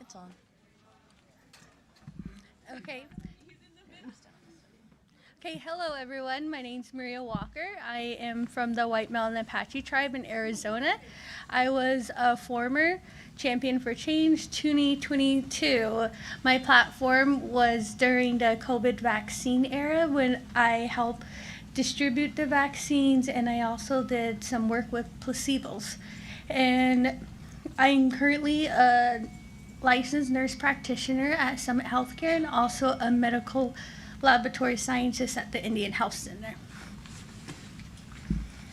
It's on. Okay. Okay, hello everyone. My name's Maria Walker. I am from the White Mountain Apache tribe in Arizona. I was a former champion for change 2022. My platform was during the COVID vaccine era when I helped distribute the vaccines, and I also did some work with placebos. And I'm currently a licensed nurse practitioner at Summit Healthcare and also a medical laboratory scientist at the Indian Health Center.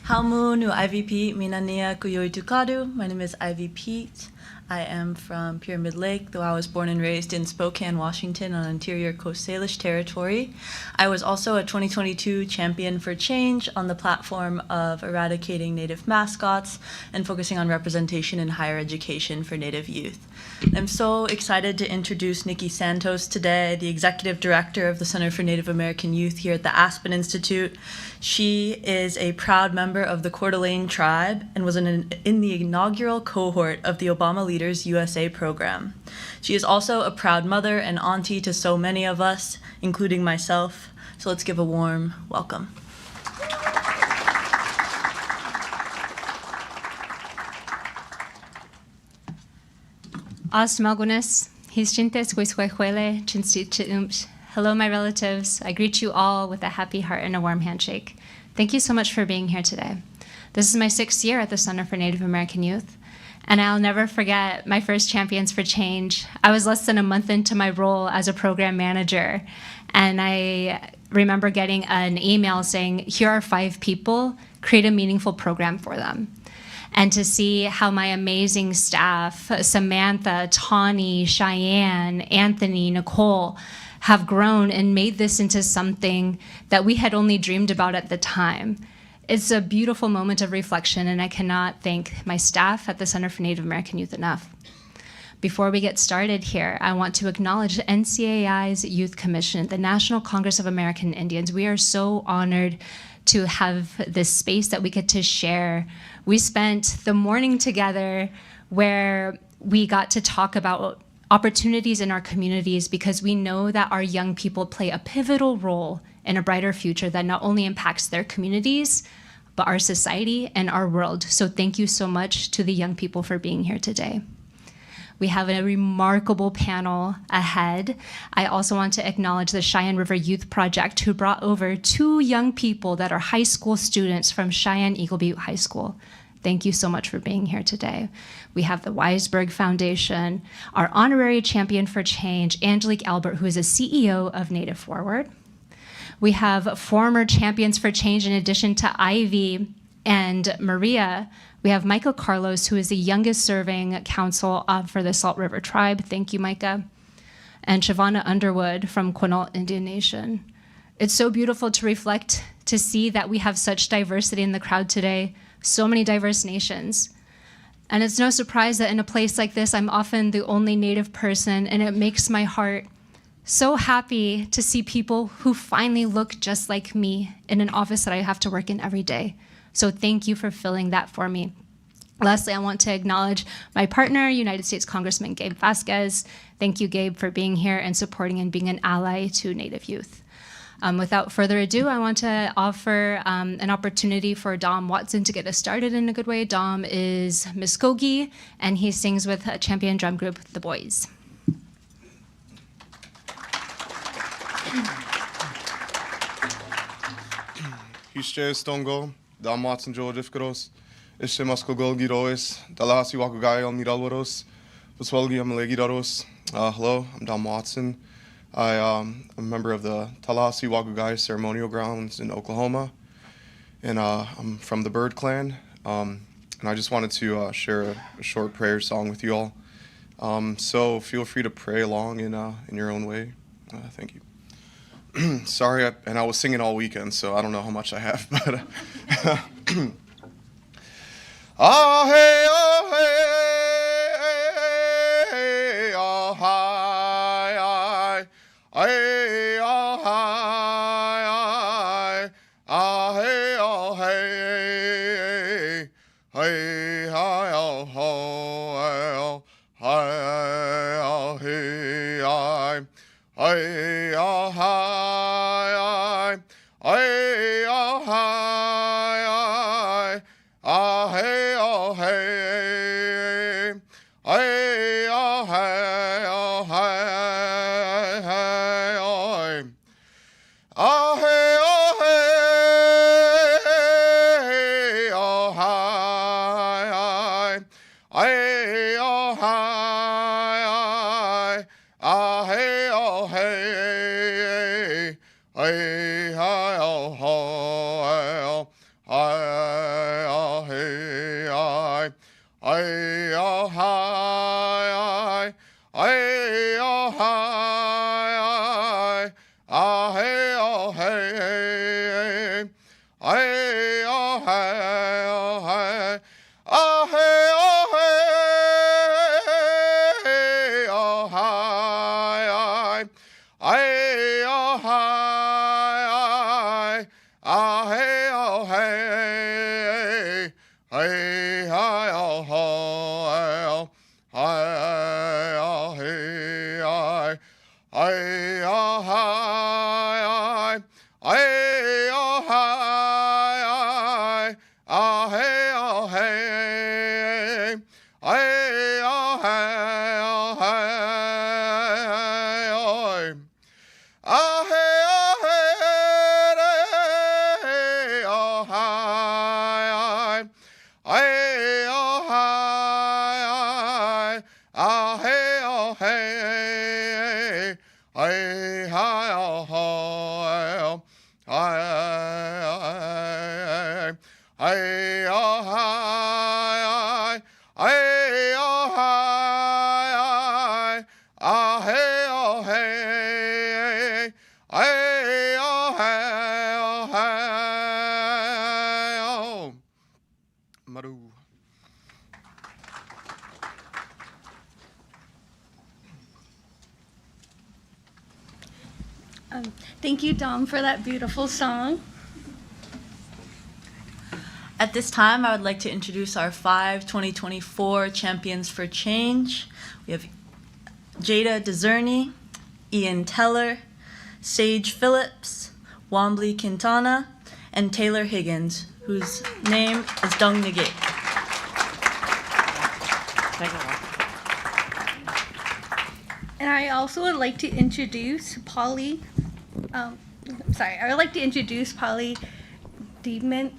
Halmu nu IVP Minania Kuyoi Tukadu. My name is Ivy Pete. I am from Pyramid Lake, though I was born and raised in Spokane, Washington on Interior Coast Salish territory. I was also a 2022 champion for change on the platform of eradicating Native mascots and focusing on representation in higher education for Native youth. I'm so excited to introduce Nikki Santos today, the Executive Director of the Center for Native American Youth here at the Aspen Institute. She is a proud member of the Coeur d'Alene tribe and was in the inaugural cohort of the Obama Leaders USA program. She is also a proud mother and auntie to so many of us, including myself. So let's give a warm welcome. Astmagunas, Hischintes Quisquehuele, Chinstichumch. Hello, my relatives. I greet you all with a happy heart and a warm handshake. Thank you so much for being here today. This is my 6th year at the Center for Native American Youth, and I'll never forget my first Champions for Change. I was less than a month into my role as a program manager, and I remember getting an email saying, here are 5 people, create a meaningful program for them. And to see how my amazing staff, Samantha, Tawny, Cheyenne, Anthony, Nicole, have grown and made this into something that we had only dreamed about at the time. It's a beautiful moment of reflection, and I cannot thank my staff at the Center for Native American Youth enough. Before we get started here, I want to acknowledge NCAI's Youth Commission, the National Congress of American Indians. We are so honored to have this space that we get to share. We spent the morning together where we got to talk about opportunities in our communities because we know that our young people play a pivotal role in a brighter future that not only impacts their communities, but our society and our world. So thank you so much to the young people for being here today. We have a remarkable panel ahead. I also want to acknowledge the Cheyenne River Youth Project, who brought over 2 young people that are high school students from Cheyenne Eagle Butte High School. Thank you so much for being here today. We have the Weisberg Foundation, our honorary champion for change, Angelique Albert, who is a CEO of Native Forward. We have former champions for change in addition to Ivy and Maria. We have Micah Carlos, who is the youngest serving council for the Salt River Tribe. Thank you, Micah. And Shavana Underwood from Quinault Indian Nation. It's so beautiful to reflect, to see that we have such diversity in the crowd today, so many diverse nations. And it's no surprise that in a place like this, I'm often the only Native person, and it makes my heart so happy to see people who finally look just like me in an office that I have to work in every day. So thank you for filling that for me. Lastly, I want to acknowledge my partner, United States Congressman Gabe Vasquez. Thank you, Gabe, for being here and supporting and being an ally to Native youth. Without further ado, I want to offer an opportunity for Dom Watson to get us started in a good way. Dom is Muskogee, and he sings with a champion drum group, The Boys. Hishche Stongo, Dom Watson Georgifkaros, Ishe Muskogol Girois, Dalasi Wakugai Miralwaros, Puswelgi Amalegidaros. Hello, I'm Dom Watson. I'm a member of the Tallahassee Wakugai Ceremonial Grounds in Oklahoma, and I'm from the Bird Clan, and I just wanted to share a short prayer song with you all. So feel free to pray along in your own way. Thank you. Sorry, I was singing all weekend, so I don't know how much I have, but ah hey, oh hey, oh hi, hey, oh hi, ah hey, oh hey, hey, hi, oh ho, hi, oh Ay, oh, hi, ay, oh, hi, ah, hey, oh, hey, ay, oh, hey, oh, hey, hey, oh, ah, hey, oh, hey, oh, hi, ay, oh, hi, ah, hey, oh, hey, ay, hi, oh, ho, ay, oh, hey, ay, oh, hi, ay, oh, hi, ah, hey, oh, hey, ay, oh, hey, oh, hey, ah, hey, oh, hey, oh, hi, ay, oh, hi, ah, hey, oh, hey, hey, hi, oh, ho, hi, oh, hey, ay, oh, hi, ay, oh, hi, ah, hey, oh, hey, ay, oh, hey, oh, hey, oh, ah, hey, oh, hey, oh, hi, ay, oh, hi, ah, hey, oh, hey, ay, hi, oh, ho, ay, ay, oh, hi, ay, oh, hi, ah, hey, oh, hey, ay, oh, hey, oh, hey, oh. Maru. Thank you, Dom, for that beautiful song. At this time, I would like to introduce our 2024 Champions for Change. We have Jada Dezerny, Ian Teller, Sage Phillips, Wambly Quintana, and Taylor Higgins, whose name is Dung Nagate. And I also would like to introduce Polly. I would like to introduce Polly Deadman.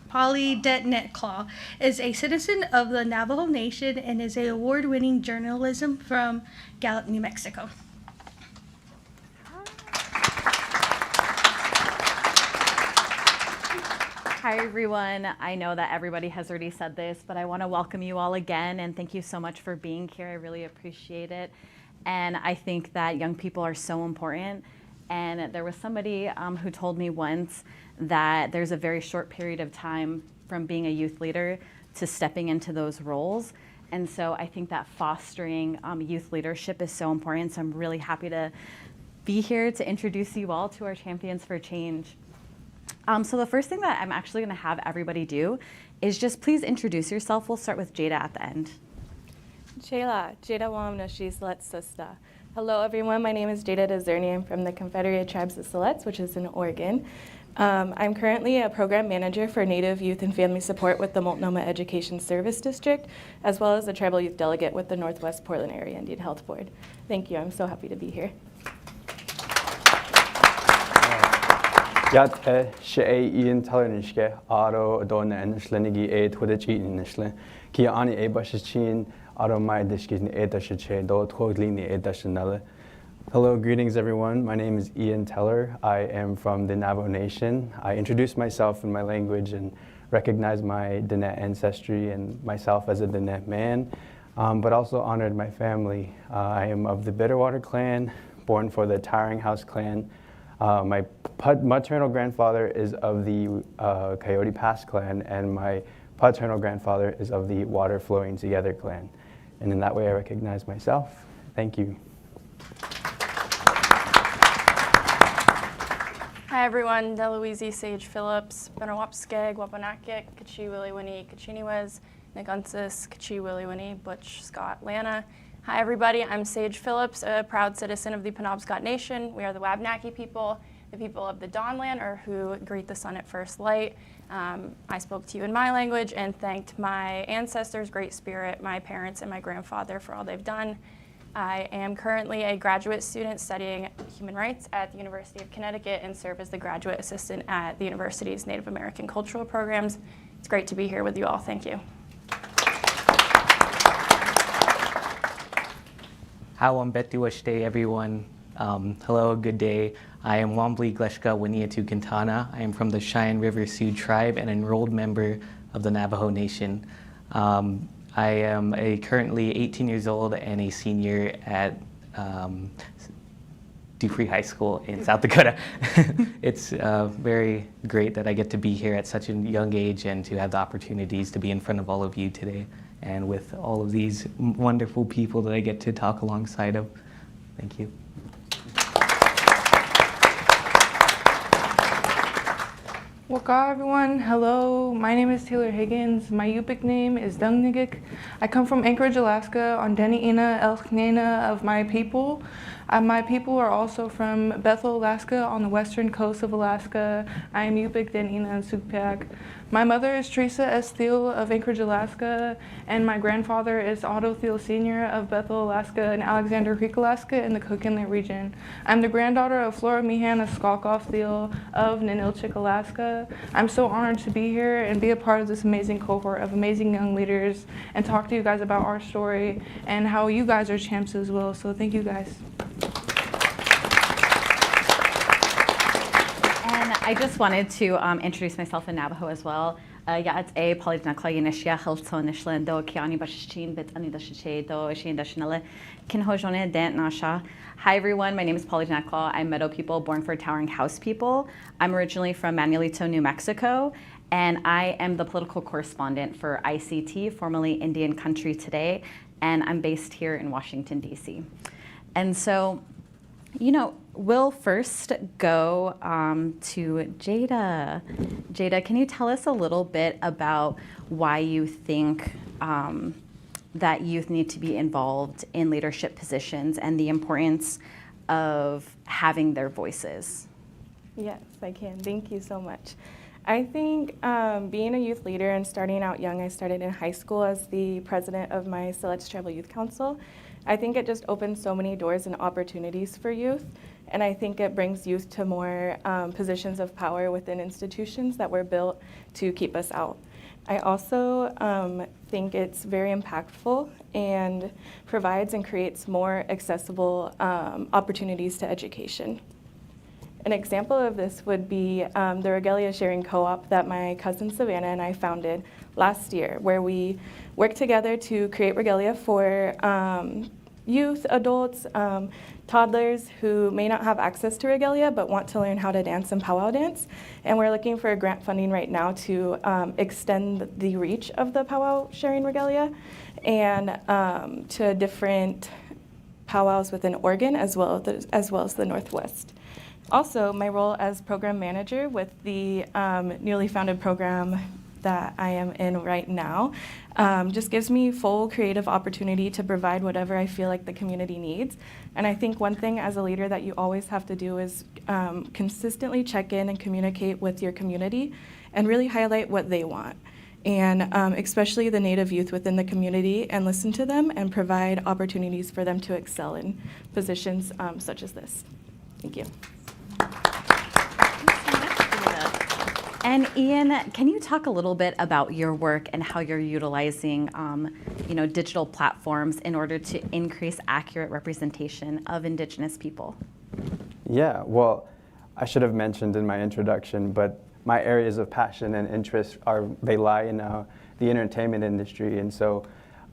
Polly Detnet-Claw is a citizen of the Navajo Nation and is an award-winning journalism from Gallup, New Mexico. Hi, everyone. I know that everybody has already said this, but I want to welcome you all again and thank you so much for being here. I really appreciate it. And I think that young people are so important. And there was somebody who told me once that there's a very short period of time from being a youth leader to stepping into those roles. And so I think that fostering youth leadership is so important. So I'm really happy to be here to introduce you all to our Champions for Change. So the first thing that I'm actually going to have everybody do is just please introduce yourself. We'll start with Jada at the end. Jada Wamna, she's Siletz Sista. Hello, everyone. My name is Jada Dezerny. I'm from the Confederated Tribes of Siletz, which is in Oregon. I'm currently a program manager for Native Youth and Family Support with the Multnomah Education Service District, as well as a tribal youth delegate with the Northwest Portland Area Indian Health Board. Thank you. I'm so happy to be here. Yat she Ian Teller nishke aro don and shlenigi e twitch eating nishle ki ani e bashin aro my dishkin e dashe do twoglini e dashanelle. Hello, greetings everyone. My name is Ian Teller. I am from the Navajo Nation. I introduce myself in my language and recognize my Diné ancestry and myself as a Diné man, but also honored my family. I am of the Bitterwater clan, born for the Tiring House clan. My maternal grandfather is of the Coyote Pass clan, and my paternal grandfather is of the Water Flowing Together clan. And in that way, I recognize myself. Thank you. Hi everyone, Deloise Sage Phillips, Benawapskeg, Wapanakik, Kachi Williwini, Kachiniwes, Nagunsis, Kachi, Willie Winnie, Butch, Scott, Lana. Hi everybody, I'm Sage Phillips, a proud citizen of the Penobscot Nation. We are the Wabnaki people, the people of the Dawnland, or who greet the sun at first light. I spoke to you in my language and thanked my ancestors, Great Spirit, my parents, and my grandfather for all they've done. I am currently a graduate student studying human rights at the University of Connecticut and serve as the graduate assistant at the university's Native American cultural programs. It's great to be here with you all. Thank you. Hawam Betuashte, everyone. Hello, good day. I am Wambli Gleshka Waniatu Quintana. I am from the Cheyenne River Sioux tribe and enrolled member of the Navajo Nation. I am currently 18 years old and a senior at Dufree High School in South Dakota. It's very great that I get to be here at such a young age and to have the opportunities to be in front of all of you today and with all of these wonderful people that I get to talk alongside of. Thank you. Waka everyone, hello, my name is Taylor Higgins. My Yupik name is Dungnigik. I come from Anchorage, Alaska, on Deni'ina Elknena of my people. My people are also from Bethel, Alaska, on the western coast of Alaska. I am Yupik, Deni'ina, and Sukpiak. My mother is Teresa S. Thiel of Anchorage, Alaska, and my grandfather is Otto Thiel Sr. of Bethel, Alaska, and Alexander Creek, Alaska, in the Cook Inlet region. I'm the granddaughter of Flora Meehan Skalkoff Thiel of Ninilchik, Alaska. I'm so honored to be here and be a part of this amazing cohort of amazing young leaders and talk to you guys about our story and how you guys are champs as well. So thank you guys. I just wanted to introduce myself in Navajo as well. It's a Polydnakla Yanishia Hilton Nishlan do Kiani Bashin Bit Anidashe do Shin Dashinale Kinhojone Dant Nasha. Hi everyone, my name is Polydnakla. I'm Meadow people born for Towering House people. I'm originally from Manuelito, New Mexico, and I am the political correspondent for ICT, formerly Indian Country Today, and I'm based here in Washington, D.C. And so, we'll first go to Jada. Jada, can you tell us a little bit about why you think that youth need to be involved in leadership positions and the importance of having their voices? Yes, I can. Thank you so much. I think being a youth leader and starting out young, I started in high school as the president of my Siletz Tribal Youth Council. I think it just opens so many doors and opportunities for youth, and I think it brings youth to more positions of power within institutions that were built to keep us out. I also think it's very impactful and provides and creates more accessible opportunities to education. An example of this would be the Regalia Sharing Co-op that my cousin Savannah and I founded last year, where we worked together to create regalia for youth, adults, toddlers who may not have access to regalia but want to learn how to dance and powwow dance. And we're looking for grant funding right now to extend the reach of the powwow sharing regalia and to different powwows within Oregon as well as the Northwest. Also, my role as program manager with the newly founded program that I am in right now just gives me full creative opportunity to provide whatever I feel like the community needs. And I think one thing as a leader that you always have to do is consistently check in and communicate with your community and really highlight what they want. And especially the Native youth within the community, and listen to them and provide opportunities for them to excel in positions such as this. Thank you. And Ian, can you talk a little bit about your work and how you're utilizing digital platforms in order to increase accurate representation of Indigenous people? Yeah, well, I should have mentioned in my introduction, but my areas of passion and interest lie in the entertainment industry, and so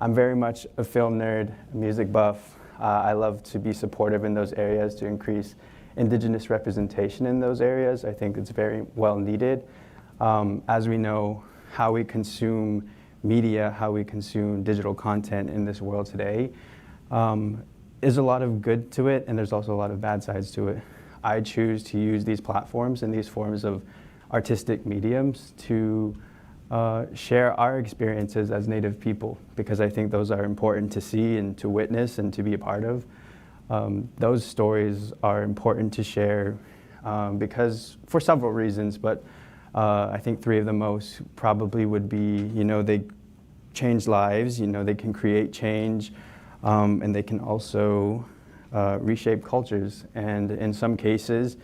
I'm very much a film nerd, music buff. I love to be supportive in those areas to increase Indigenous representation in those areas. I think it's very well needed. As we know, how we consume media, how we consume digital content in this world today, is a lot of good to it, and there's also a lot of bad sides to it. I choose to use these platforms and these forms of artistic mediums to share our experiences as Native people, because I think those are important to see and to witness and to be a part of. Those stories are important to share because for several reasons, but I think three of the most probably would be, they change lives, they can create change, and they can also reshape cultures. And in some cases,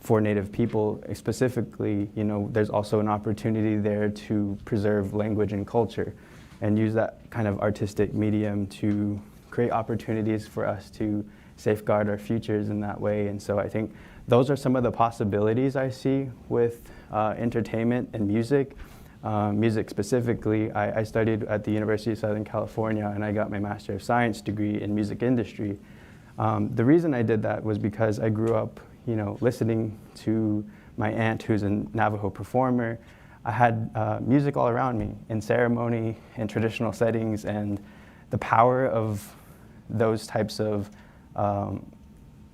for Native people specifically, there's also an opportunity there to preserve language and culture and use that kind of artistic medium to create opportunities for us to safeguard our futures in that way. And so I think those are some of the possibilities I see with entertainment and music. Music specifically, I studied at the University of Southern California and I got my Master of Science degree in music industry. The reason I did that was because I grew up listening to my aunt, who's a Navajo performer. I had music all around me in ceremony, in traditional settings, and the power of those types of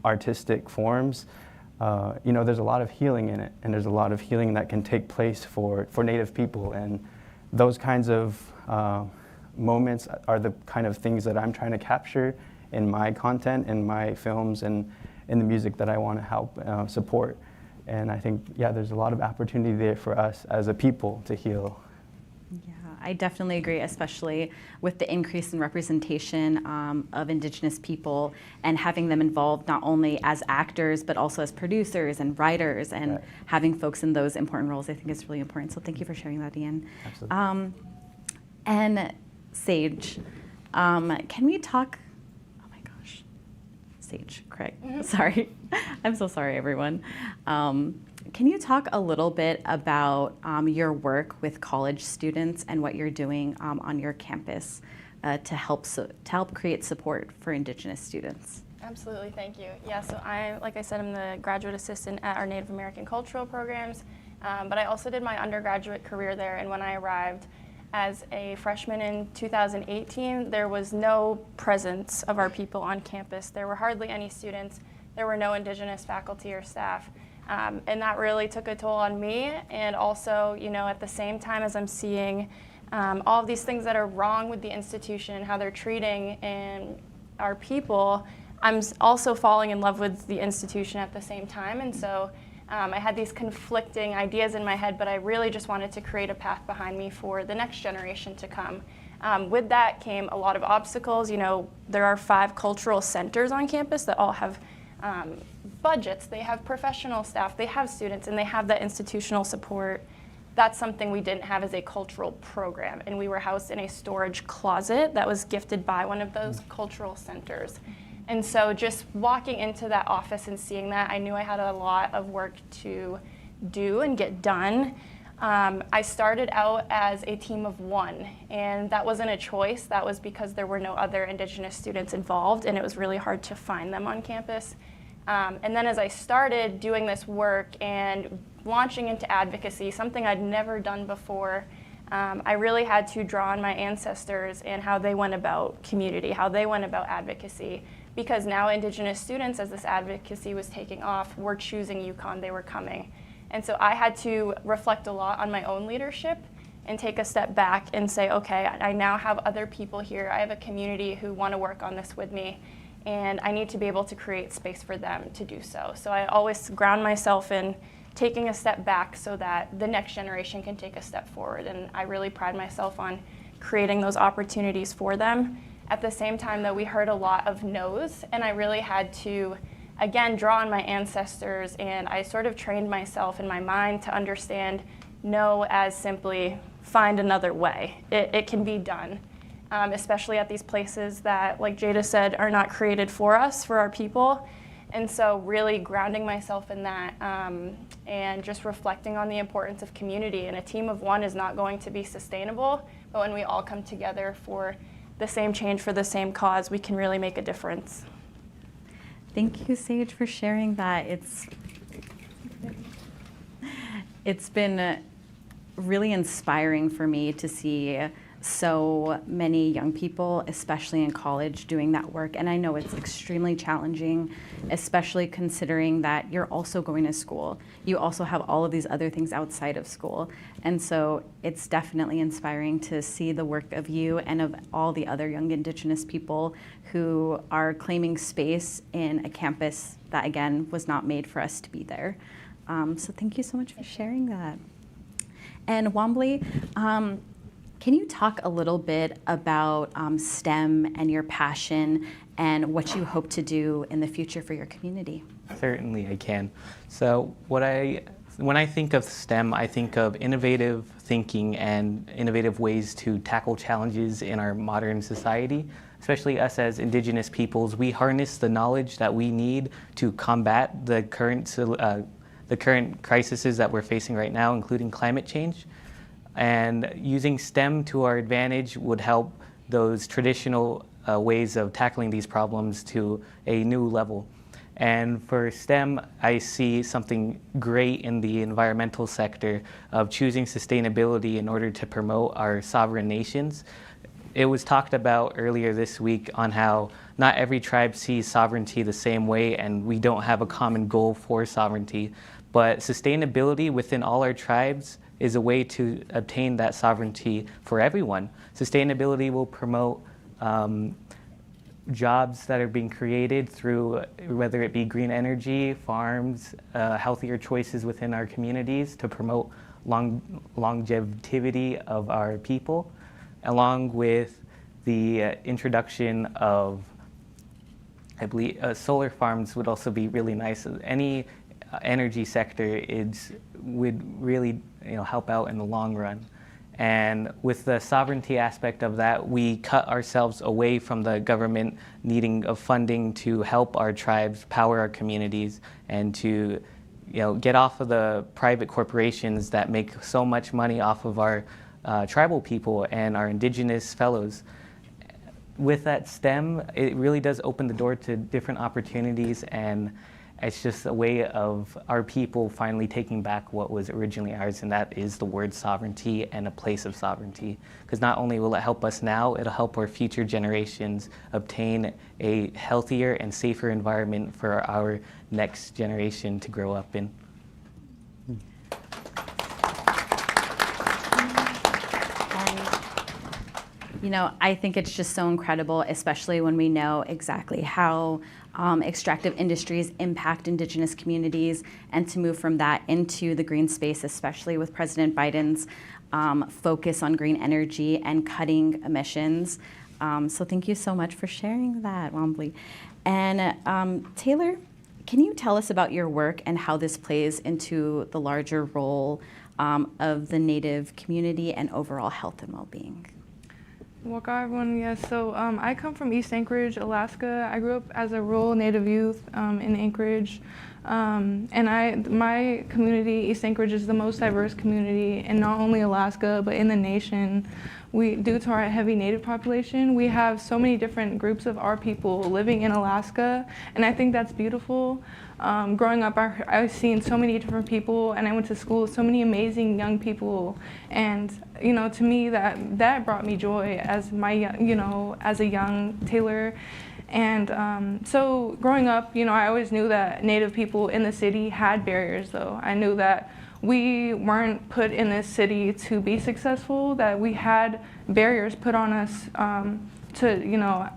artistic forms, there's a lot of healing in it, and there's a lot of healing that can take place for Native people, and those kinds of moments are the kind of things that I'm trying to capture in my content, in my films, and in the music that I want to help support. And I think, there's a lot of opportunity there for us as a people to heal. Yeah, I definitely agree, especially with the increase in representation of Indigenous people and having them involved not only as actors, but also as producers and writers, and having folks in those important roles, I think is really important. So thank you for sharing that, Ian. Absolutely. And Sage, can we talk, Sage, Craig, sorry. I'm so sorry, everyone. Can you talk a little bit about your work with college students and what you're doing on your campus to help create support for Indigenous students? Absolutely, thank you. Yeah, so like I said, I'm the graduate assistant at our Native American cultural programs, but I also did my undergraduate career there, and when I arrived as a freshman in 2018, there was no presence of our people on campus. There were hardly any students. There were no Indigenous faculty or staff. And that really took a toll on me. And also, at the same time as I'm seeing all of these things that are wrong with the institution, how they're treating our people, I'm also falling in love with the institution at the same time. And so I had these conflicting ideas in my head, but I really just wanted to create a path behind me for the next generation to come. With that came a lot of obstacles. There are 5 cultural centers on campus that all have budgets, they have professional staff, they have students, and they have that institutional support. That's something we didn't have as a cultural program, and we were housed in a storage closet that was gifted by one of those cultural centers. And so just walking into that office and seeing that, I knew I had a lot of work to do and get done. I started out as a team of 1, and that wasn't a choice. That was because there were no other Indigenous students involved, and it was really hard to find them on campus. And then as I started doing this work and launching into advocacy, something I'd never done before, I really had to draw on my ancestors and how they went about community, how they went about advocacy. Because now Indigenous students, as this advocacy was taking off, were choosing UConn, they were coming. And so I had to reflect a lot on my own leadership and take a step back and say, okay, I now have other people here. I have a community who want to work on this with me, and I need to be able to create space for them to do so. So I always ground myself in taking a step back so that the next generation can take a step forward. And I really pride myself on creating those opportunities for them. At the same time, though, we heard a lot of no's, and I really had to, again, draw on my ancestors, and I sort of trained myself in my mind to understand no as simply find another way. It can be done, especially at these places that, like Jada said, are not created for us, for our people. And so really grounding myself in that and just reflecting on the importance of community. And a team of 1 is not going to be sustainable, but when we all come together for the same change, for the same cause, we can really make a difference. Thank you, Sage, for sharing that. It's been really inspiring for me to see so many young people, especially in college, doing that work. And I know it's extremely challenging, especially considering that you're also going to school. You also have all of these other things outside of school. And so it's definitely inspiring to see the work of you and of all the other young Indigenous people who are claiming space in a campus that, again, was not made for us to be there. So thank you so much for sharing that. And Wambly, can you talk a little bit about STEM and your passion and what you hope to do in the future for your community? Certainly I can. So when I think of STEM, I think of innovative thinking and innovative ways to tackle challenges in our modern society, especially us as Indigenous peoples. We harness the knowledge that we need to combat the current crises that we're facing right now, including climate change. And using STEM to our advantage would help those traditional ways of tackling these problems to a new level. And for STEM, I see something great in the environmental sector of choosing sustainability in order to promote our sovereign nations. It was talked about earlier this week on how not every tribe sees sovereignty the same way, and we don't have a common goal for sovereignty. But sustainability within all our tribes is a way to obtain that sovereignty for everyone. Sustainability will promote jobs that are being created through whether it be green energy, farms, healthier choices within our communities to promote longevity of our people, along with the introduction of, I believe, solar farms would also be really nice. Any energy sector would really help out in the long run. And with the sovereignty aspect of that, we cut ourselves away from the government needing of funding to help our tribes power our communities and to get off of the private corporations that make so much money off of our tribal people and our Indigenous fellows. With that STEM, it really does open the door to different opportunities, and it's just a way of our people finally taking back what was originally ours, and that is the word sovereignty and a place of sovereignty. Because not only will it help us now, it'll help our future generations obtain a healthier and safer environment for our next generation to grow up in. I think it's just so incredible, especially when we know exactly how extractive industries impact Indigenous communities, and to move from that into the green space, especially with President Biden's focus on green energy and cutting emissions. So thank you so much for sharing that, Wambly. And Taylor, can you tell us about your work and how this plays into the larger role of the Native community and overall health and well-being? Waka everyone, yes. So I come from East Anchorage, Alaska. I grew up as a rural Native youth in Anchorage. And my community, East Anchorage, is the most diverse community in not only Alaska, but in the nation. Due to our heavy Native population, we have so many different groups of our people living in Alaska, and I think that's beautiful. Growing up, I've seen so many different people, and I went to school with so many amazing young people, and to me that brought me joy as as a young Taylor. And so growing up, I always knew that Native people in the city had barriers, though. I knew that we weren't put in this city to be successful, that we had barriers put on us to,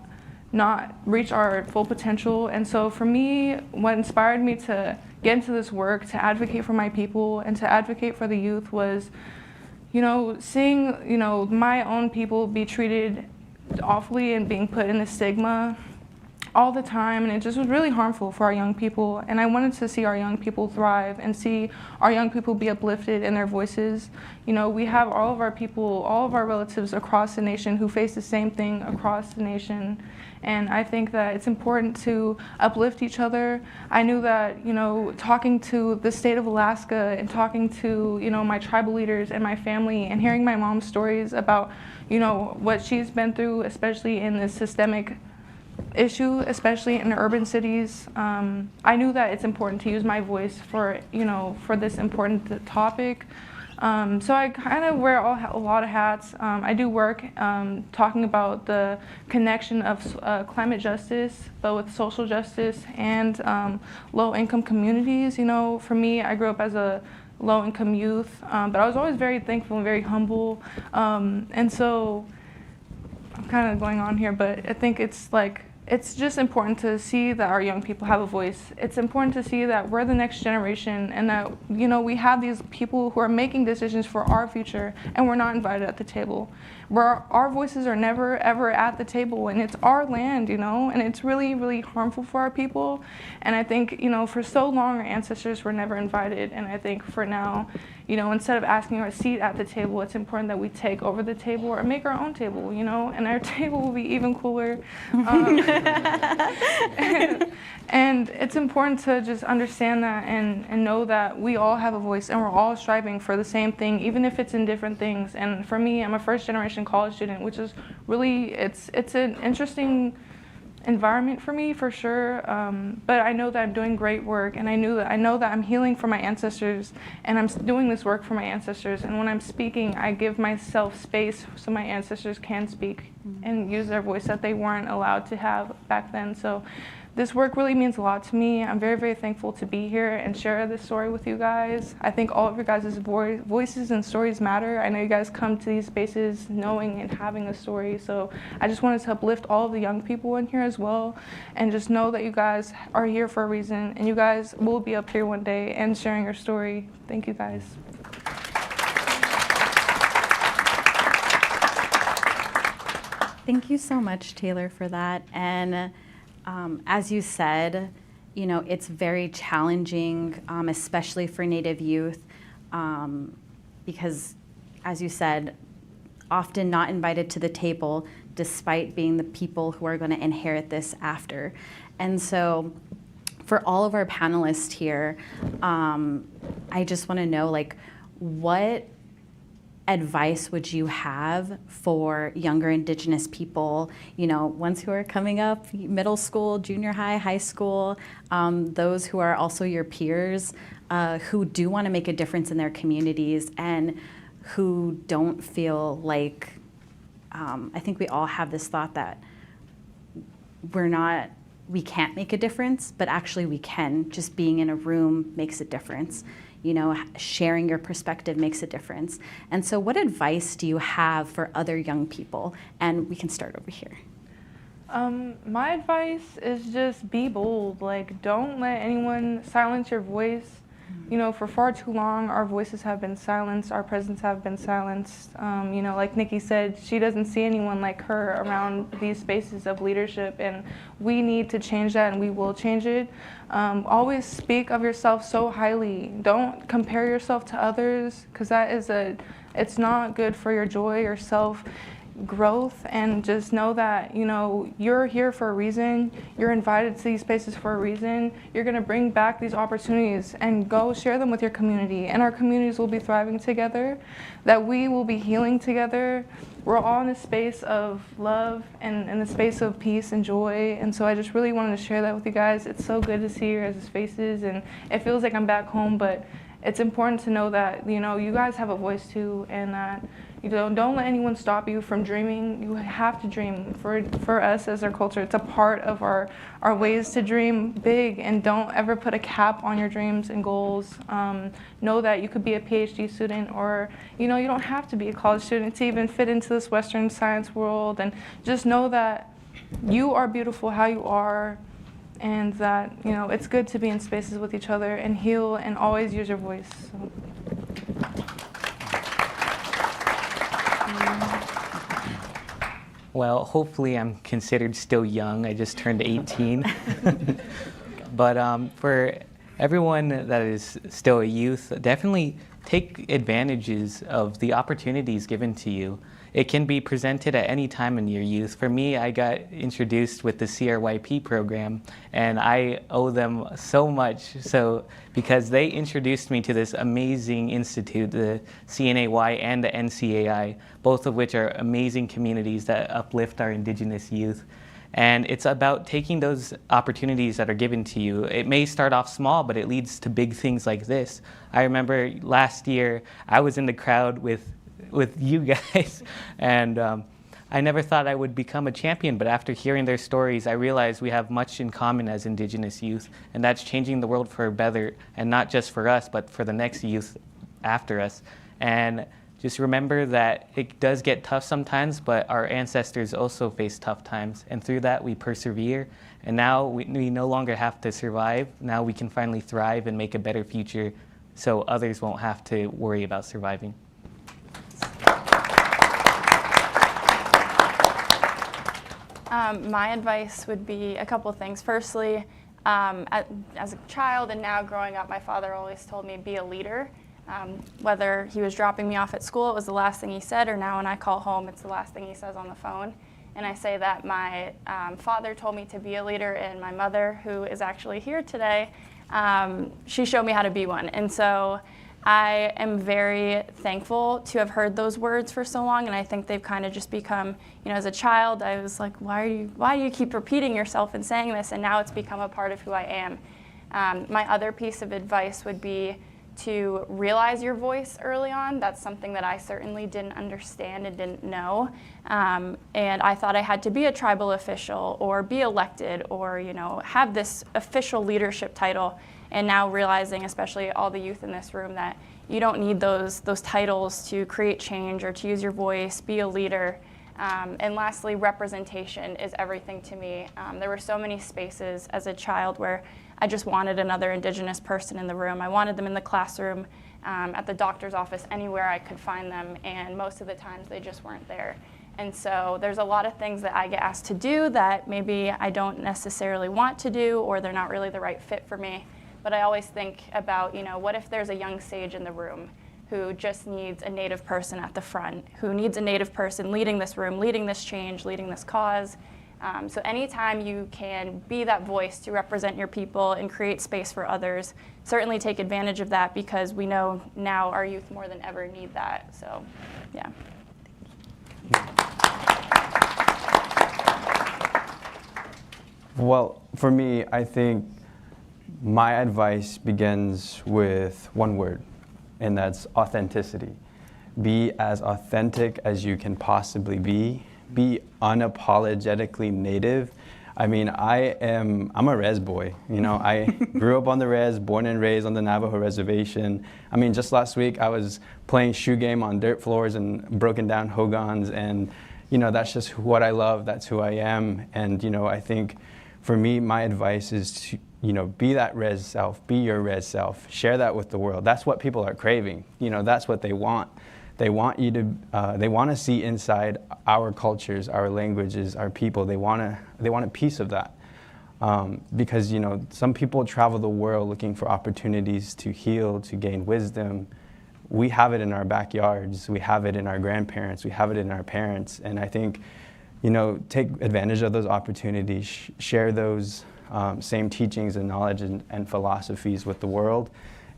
not reach our full potential. And so for me, what inspired me to get into this work, to advocate for my people and to advocate for the youth was, seeing, my own people be treated awfully and being put in the stigma all the time, and it just was really harmful for our young people. And I wanted to see our young people thrive and see our young people be uplifted in their voices. We have all of our people, all of our relatives across the nation who face the same thing across the nation. And I think that it's important to uplift each other. I knew that, talking to the state of Alaska and talking to, my tribal leaders and my family and hearing my mom's stories about, what she's been through, especially in this systemic issue, especially in urban cities. I knew that it's important to use my voice for this important topic. So I kind of wear a lot of hats. I do work talking about the connection of climate justice, but with social justice and low-income communities. You know, for me, I grew up as a low-income youth, but I was always very thankful and very humble. And so I'm kind of going on here, but I think it's just important to see that our young people have a voice. It's important to see that we're the next generation and that, you know, we have these people who are making decisions for our future and we're not invited at the table. Our voices are never, ever at the table, and it's our land, you know, and it's really, really harmful for our people. And I think, you know, for so long our ancestors were never invited, and I think for now, you know, instead of asking our seat at the table, it's important that we take over the table or make our own table, you know, and our table will be even cooler. And it's important to just understand that and know that we all have a voice and we're all striving for the same thing, even if it's in different things. And for me, I'm a first-generation college student, which is really, it's an interesting environment for me, for sure, but I know that I'm doing great work, and I know that I'm healing for my ancestors, and I'm doing this work for my ancestors. And when I'm speaking, I give myself space so my ancestors can speak and use their voice that they weren't allowed to have back then. So this work really means a lot to me. I'm very, very thankful to be here and share this story with you guys. I think all of your guys' voices and stories matter. I know you guys come to these spaces knowing and having a story, so I just wanted to uplift all of the young people in here as well, and just know that you guys are here for a reason, and you guys will be up here one day and sharing your story. Thank you guys. Thank you so much, Taylor, for that. And as you said, you know, it's very challenging, especially for Native youth, because, as you said, often not invited to the table despite being the people who are going to inherit this after. And so for all of our panelists here, I just want to know, like, what advice would you have for younger Indigenous people, you know, ones who are coming up, middle school, junior high, high school, those who are also your peers, who do want to make a difference in their communities and who don't feel like, I think we all have this thought that we can't make a difference, but actually we can. Just being in a room makes a difference. You know, sharing your perspective makes a difference. And so what advice do you have for other young people? And we can start over here. My advice is just be bold. Like, don't let anyone silence your voice. You know, for far too long, our voices have been silenced, our presence have been silenced. You know, like Nikki said, she doesn't see anyone like her around these spaces of leadership, and we need to change that, and we will change it. Always speak of yourself so highly. Don't compare yourself to others, because it's not good for your joy or self growth. And just know that, you know, you're here for a reason. You're invited to these spaces for a reason. You're going to bring back these opportunities and go share them with your community, and our communities will be thriving together, that we will be healing together. We're all in a space of love and in a space of peace and joy. And so I just really wanted to share that with you guys. It's so good to see your guys' faces, and it feels like I'm back home, but it's important to know that, you know, you guys have a voice too, and that, you know, don't let anyone stop you from dreaming. You have to dream. For us as our culture, it's a part of our ways to dream big, and don't ever put a cap on your dreams and goals. Know that you could be a PhD student, or, you know, you don't have to be a college student to even fit into this Western science world. And just know that you are beautiful how you are, and that, you know, it's good to be in spaces with each other and heal and always use your voice. So. Well, hopefully I'm considered still young. I just turned 18. But for everyone that is still a youth, definitely take advantages of the opportunities given to you. It can be presented at any time in your youth. For me, I got introduced with the CRYP program, and I owe them so much. So, because they introduced me to this amazing institute, the CNAY and the NCAI, both of which are amazing communities that uplift our Indigenous youth. And it's about taking those opportunities that are given to you. It may start off small, but it leads to big things like this. I remember last year, I was in the crowd with you guys, and I never thought I would become a champion, but after hearing their stories, I realized we have much in common as Indigenous youth, and that's changing the world for better, and not just for us, but for the next youth after us. And just remember that it does get tough sometimes, but our ancestors also faced tough times, and through that we persevere, and now we no longer have to survive. Now we can finally thrive and make a better future so others won't have to worry about surviving. My advice would be a couple things. Firstly, as a child and now growing up, my father always told me, be a leader. Whether he was dropping me off at school, it was the last thing he said, or now when I call home, it's the last thing he says on the phone. And I say that my father told me to be a leader, and my mother, who is actually here today, she showed me how to be one. And so I am very thankful to have heard those words for so long, and I think they've kind of just become, as a child, I was like, why do you keep repeating yourself and saying this? And now it's become a part of who I am. My other piece of advice would be to realize your voice early on. That's something that I certainly didn't understand and didn't know. And I thought I had to be a tribal official or be elected or, have this official leadership title. And now realizing, especially all the youth in this room, that you don't need those titles to create change or to use your voice, be a leader. And lastly, representation is everything to me. There were so many spaces as a child where I just wanted another Indigenous person in the room. I wanted them in the classroom, at the doctor's office, anywhere I could find them, and most of the times they just weren't there. And so there's a lot of things that I get asked to do that maybe I don't necessarily want to do, or they're not really the right fit for me. But I always think about, what if there's a young sage in the room who just needs a Native person at the front, who needs a Native person leading this room, leading this change, leading this cause. So anytime you can be that voice to represent your people and create space for others, certainly take advantage of that, because we know now our youth more than ever need that. So, yeah. Well, for me, I think my advice begins with one word, and that's authenticity. Be as authentic as you can possibly be. Be unapologetically Native. I mean, I'm a res boy. I grew up on the res, born and raised on the Navajo reservation. I mean, just last week I was playing shoe game on dirt floors and broken down hogans, and that's just what I love. That's who I am. And I think for me, my advice is to be that res self, be your res self, share that with the world. That's what people are craving. That's what they want. They want you to. They want to see inside our cultures, our languages, our people. They want a piece of that, because some people travel the world looking for opportunities to heal, to gain wisdom. We have it in our backyards. We have it in our grandparents. We have it in our parents. And I think, take advantage of those opportunities. Share those same teachings and knowledge and philosophies with the world.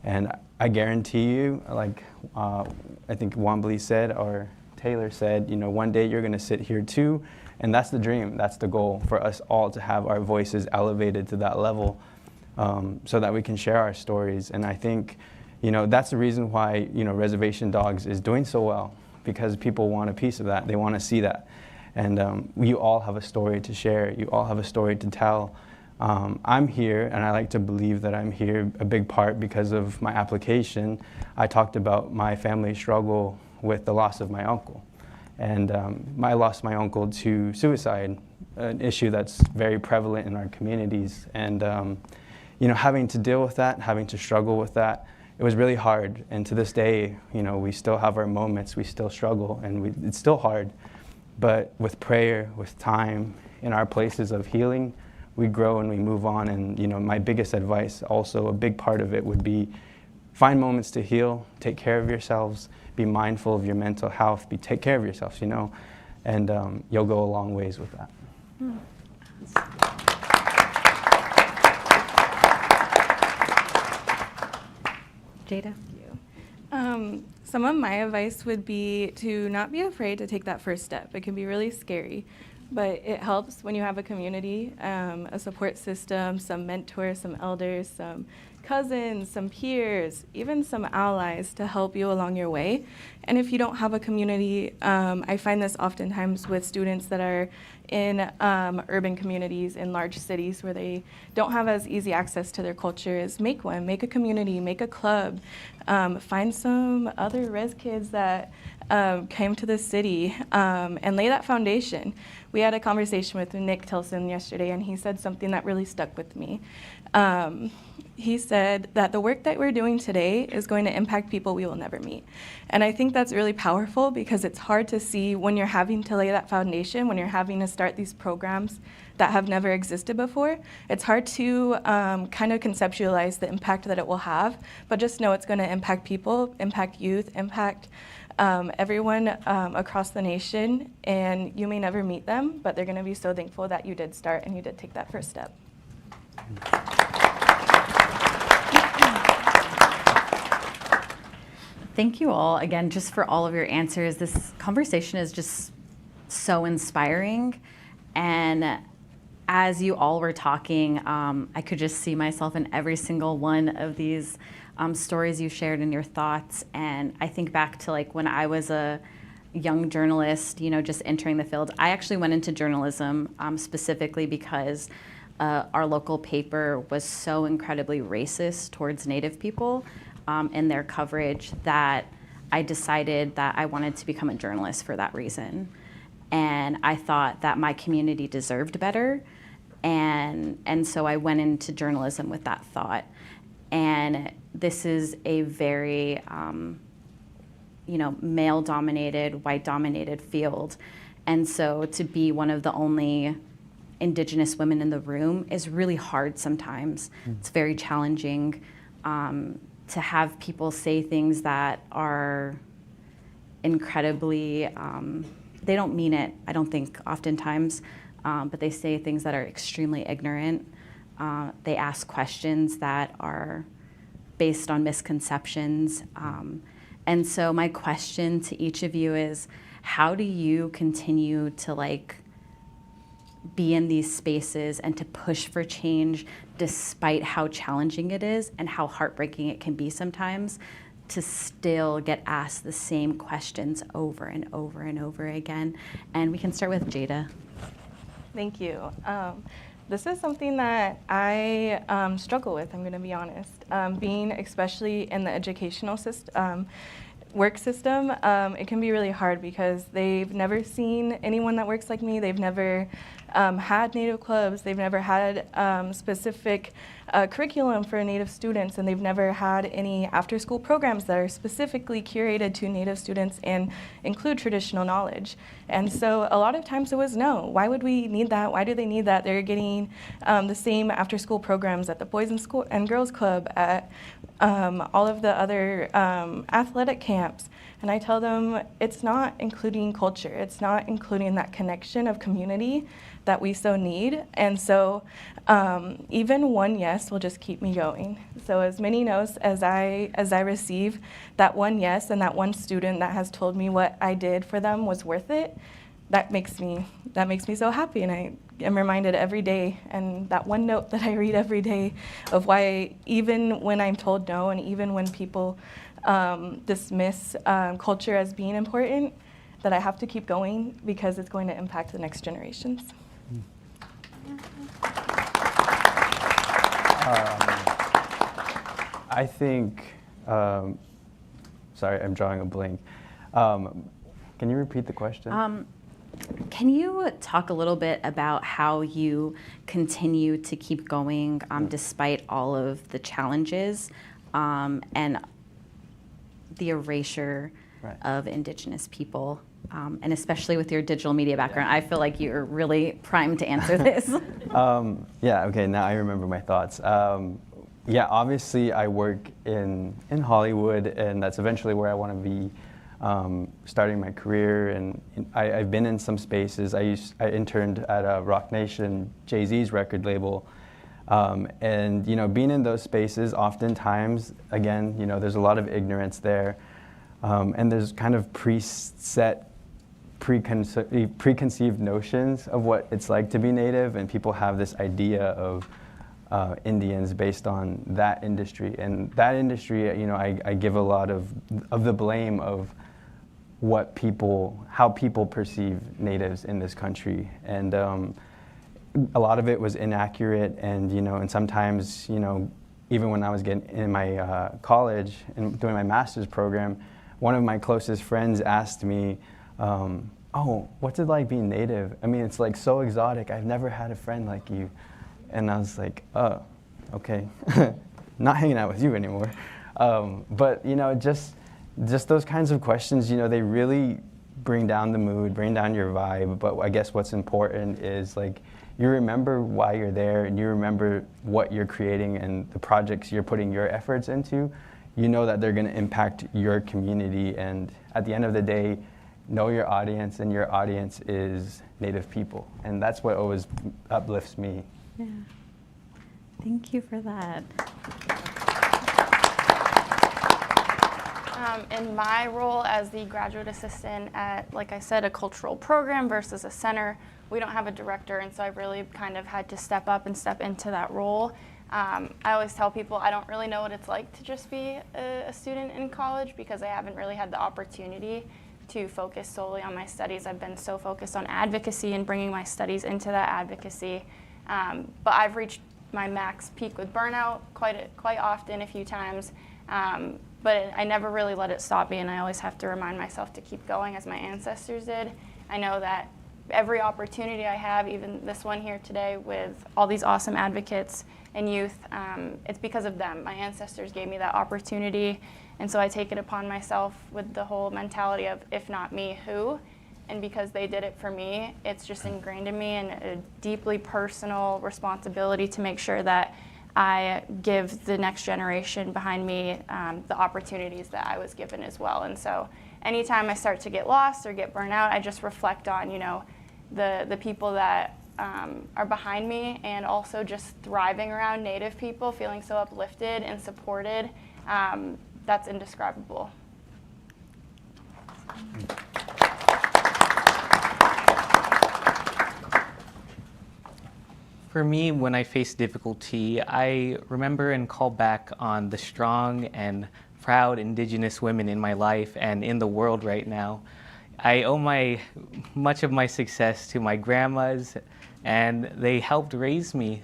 And I guarantee you, like I think Wambly said, or Taylor said, one day you're going to sit here too. And that's the dream. That's the goal, for us all to have our voices elevated to that level, so that we can share our stories. And I think, that's the reason why, Reservation Dogs is doing so well, because people want a piece of that. They want to see that. And you all have a story to share. You all have a story to tell. I'm here, and I like to believe that I'm here a big part because of my application. I talked about my family struggle with the loss of my uncle. And I lost my uncle to suicide, an issue that's very prevalent in our communities. And having to deal with that, having to struggle with that, it was really hard. And to this day, we still have our moments, we still struggle, and it's still hard. But with prayer, with time, in our places of healing, we grow and we move on. And my biggest advice, also a big part of it, would be find moments to heal, take care of yourselves, be mindful of your mental health, take care of yourselves, and you'll go a long ways with that. Jada? Some of my advice would be to not be afraid to take that first step. It can be really scary. but it helps when you have a community, a support system, some mentors, some elders, some cousins, some peers, even some allies to help you along your way. And if you don't have a community, I find this oftentimes with students that are in urban communities in large cities where they don't have as easy access to their culture, is make one, make a community, make a club, find some other res kids that came to the city and lay that foundation. We had a conversation with Nick Tilson yesterday, and he said something that really stuck with me. He said that the work that we're doing today is going to impact people we will never meet. And I think that's really powerful because it's hard to see when you're having to lay that foundation, when you're having to start these programs that have never existed before. It's hard to kind of conceptualize the impact that it will have, but just know it's going to impact people, impact youth, impact everyone across the nation. And you may never meet them, but they're going to be so thankful that you did start and you did take that first step. Thank you all again just for all of your answers. This conversation is just so inspiring. And as you all were talking, I could just see myself in every single one of these stories you shared and your thoughts. And I think back to like when I was a young journalist, you know, just entering the field. I actually went into journalism specifically because our local paper was so incredibly racist towards Native people in their coverage that I decided that I wanted to become a journalist for that reason. And I thought that my community deserved better. And so I went into journalism with that thought. And this is a very, you know, male-dominated, white-dominated field. And so to be one of the only Indigenous women in the room is really hard sometimes. It's very challenging to have people say things that are incredibly, they don't mean it, I don't think, oftentimes, but they say things that are extremely ignorant. They ask questions that are based on misconceptions. And so my question to each of you is, how do you continue to like be in these spaces and to push for change despite how challenging it is and how heartbreaking it can be sometimes, to still get asked the same questions over and over and over again? And we can start with Jada. Thank you. This is something that I struggle with, I'm going to be honest. Being especially in the educational system, work system, it can be really hard because they've never seen anyone that works like me. They've never had Native clubs. They've never had specific curriculum for Native students, and they've never had any after-school programs that are specifically curated to Native students and include traditional knowledge. And so a lot of times it was no. Why would we need that? Why do they need that? They're getting the same after-school programs at the Boys and Girls Club, at all of the other athletic camps. And I tell them it's not including culture. It's not including that connection of community that we so need. And so even one yes will just keep me going. So as many no's as I receive, that one yes and that one student that has told me what I did for them was worth it, that makes me so happy. And I am reminded every day, and that one note that I read every day, of why even when I'm told no and even when people dismiss culture as being important, that I have to keep going because it's going to impact the next generations. I think, sorry, I'm drawing a blank. Can you repeat the question? Can you talk a little bit about how you continue to keep going despite all of the challenges and the erasure of Indigenous people, and especially with your digital media background? I feel like you're really primed to answer this. Yeah, okay, now I remember my thoughts. Yeah, obviously I work in Hollywood, and that's eventually where I want to be starting my career. And I've been in some spaces. I interned at Rock Nation, Jay-Z's record label. And you know, being in those spaces, oftentimes, again, you know, there's a lot of ignorance there, and there's kind of preset preconceived notions of what it's like to be Native, and people have this idea of Indians based on that industry. And that industry, you know, I give a lot of the blame of how people perceive Natives in this country. And a lot of it was inaccurate, and you know, and sometimes, you know, even when I was getting in my college and doing my master's program, one of my closest friends asked me, oh, what's it like being Native? I mean, it's like so exotic. I've never had a friend like you. And I was like, oh, okay, not hanging out with you anymore. But you know, just those kinds of questions, you know, they really bring down the mood, bring down your vibe. But I guess what's important is like, you remember why you're there, and you remember what you're creating and the projects you're putting your efforts into. You know that they're going to impact your community, and at the end of the day, know your audience, and your audience is Native people. And that's what always uplifts me. Yeah. Thank you for that. In my role as the graduate assistant at, like I said, a cultural program versus a center, we don't have a director, and so I really kind of had to step up and step into that role. I always tell people I don't really know what it's like to just be a student in college, because I haven't really had the opportunity to focus solely on my studies. I've been so focused on advocacy and bringing my studies into that advocacy. But I've reached my max peak with burnout quite often, a few times. But I never really let it stop me, and I always have to remind myself to keep going as my ancestors did. I know that every opportunity I have, even this one here today with all these awesome advocates and youth, it's because of them. My ancestors gave me that opportunity, and so I take it upon myself with the whole mentality of, if not me, who? And because they did it for me, it's just ingrained in me, and a deeply personal responsibility to make sure that I give the next generation behind me the opportunities that I was given as well. And so anytime I start to get lost or get burnt out, I just reflect on, you know, the people that are behind me, and also just thriving around Native people, feeling so uplifted and supported. That's indescribable. For me, when I face difficulty, I remember and call back on the strong and proud Indigenous women in my life and in the world right now. I owe much of my success to my grandmas, and they helped raise me.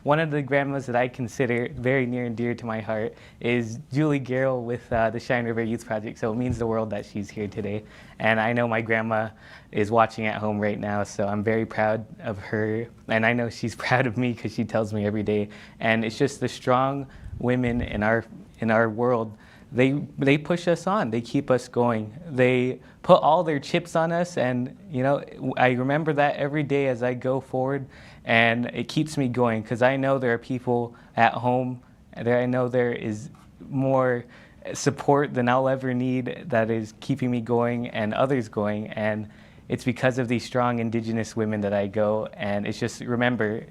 One of the grandmas that I consider very near and dear to my heart is Julie Garrell with the Cheyenne River Youth Project, so it means the world that she's here today. And I know my grandma is watching at home right now, so I'm very proud of her, and I know she's proud of me because she tells me every day. And it's just the strong women in our world. They push us on. They keep us going. They put all their chips on us, and you know, I remember that every day as I go forward, and it keeps me going, because I know there are people at home. I know there is more support than I'll ever need that is keeping me going and others going, and it's because of these strong Indigenous women that I go. And it's just, remember,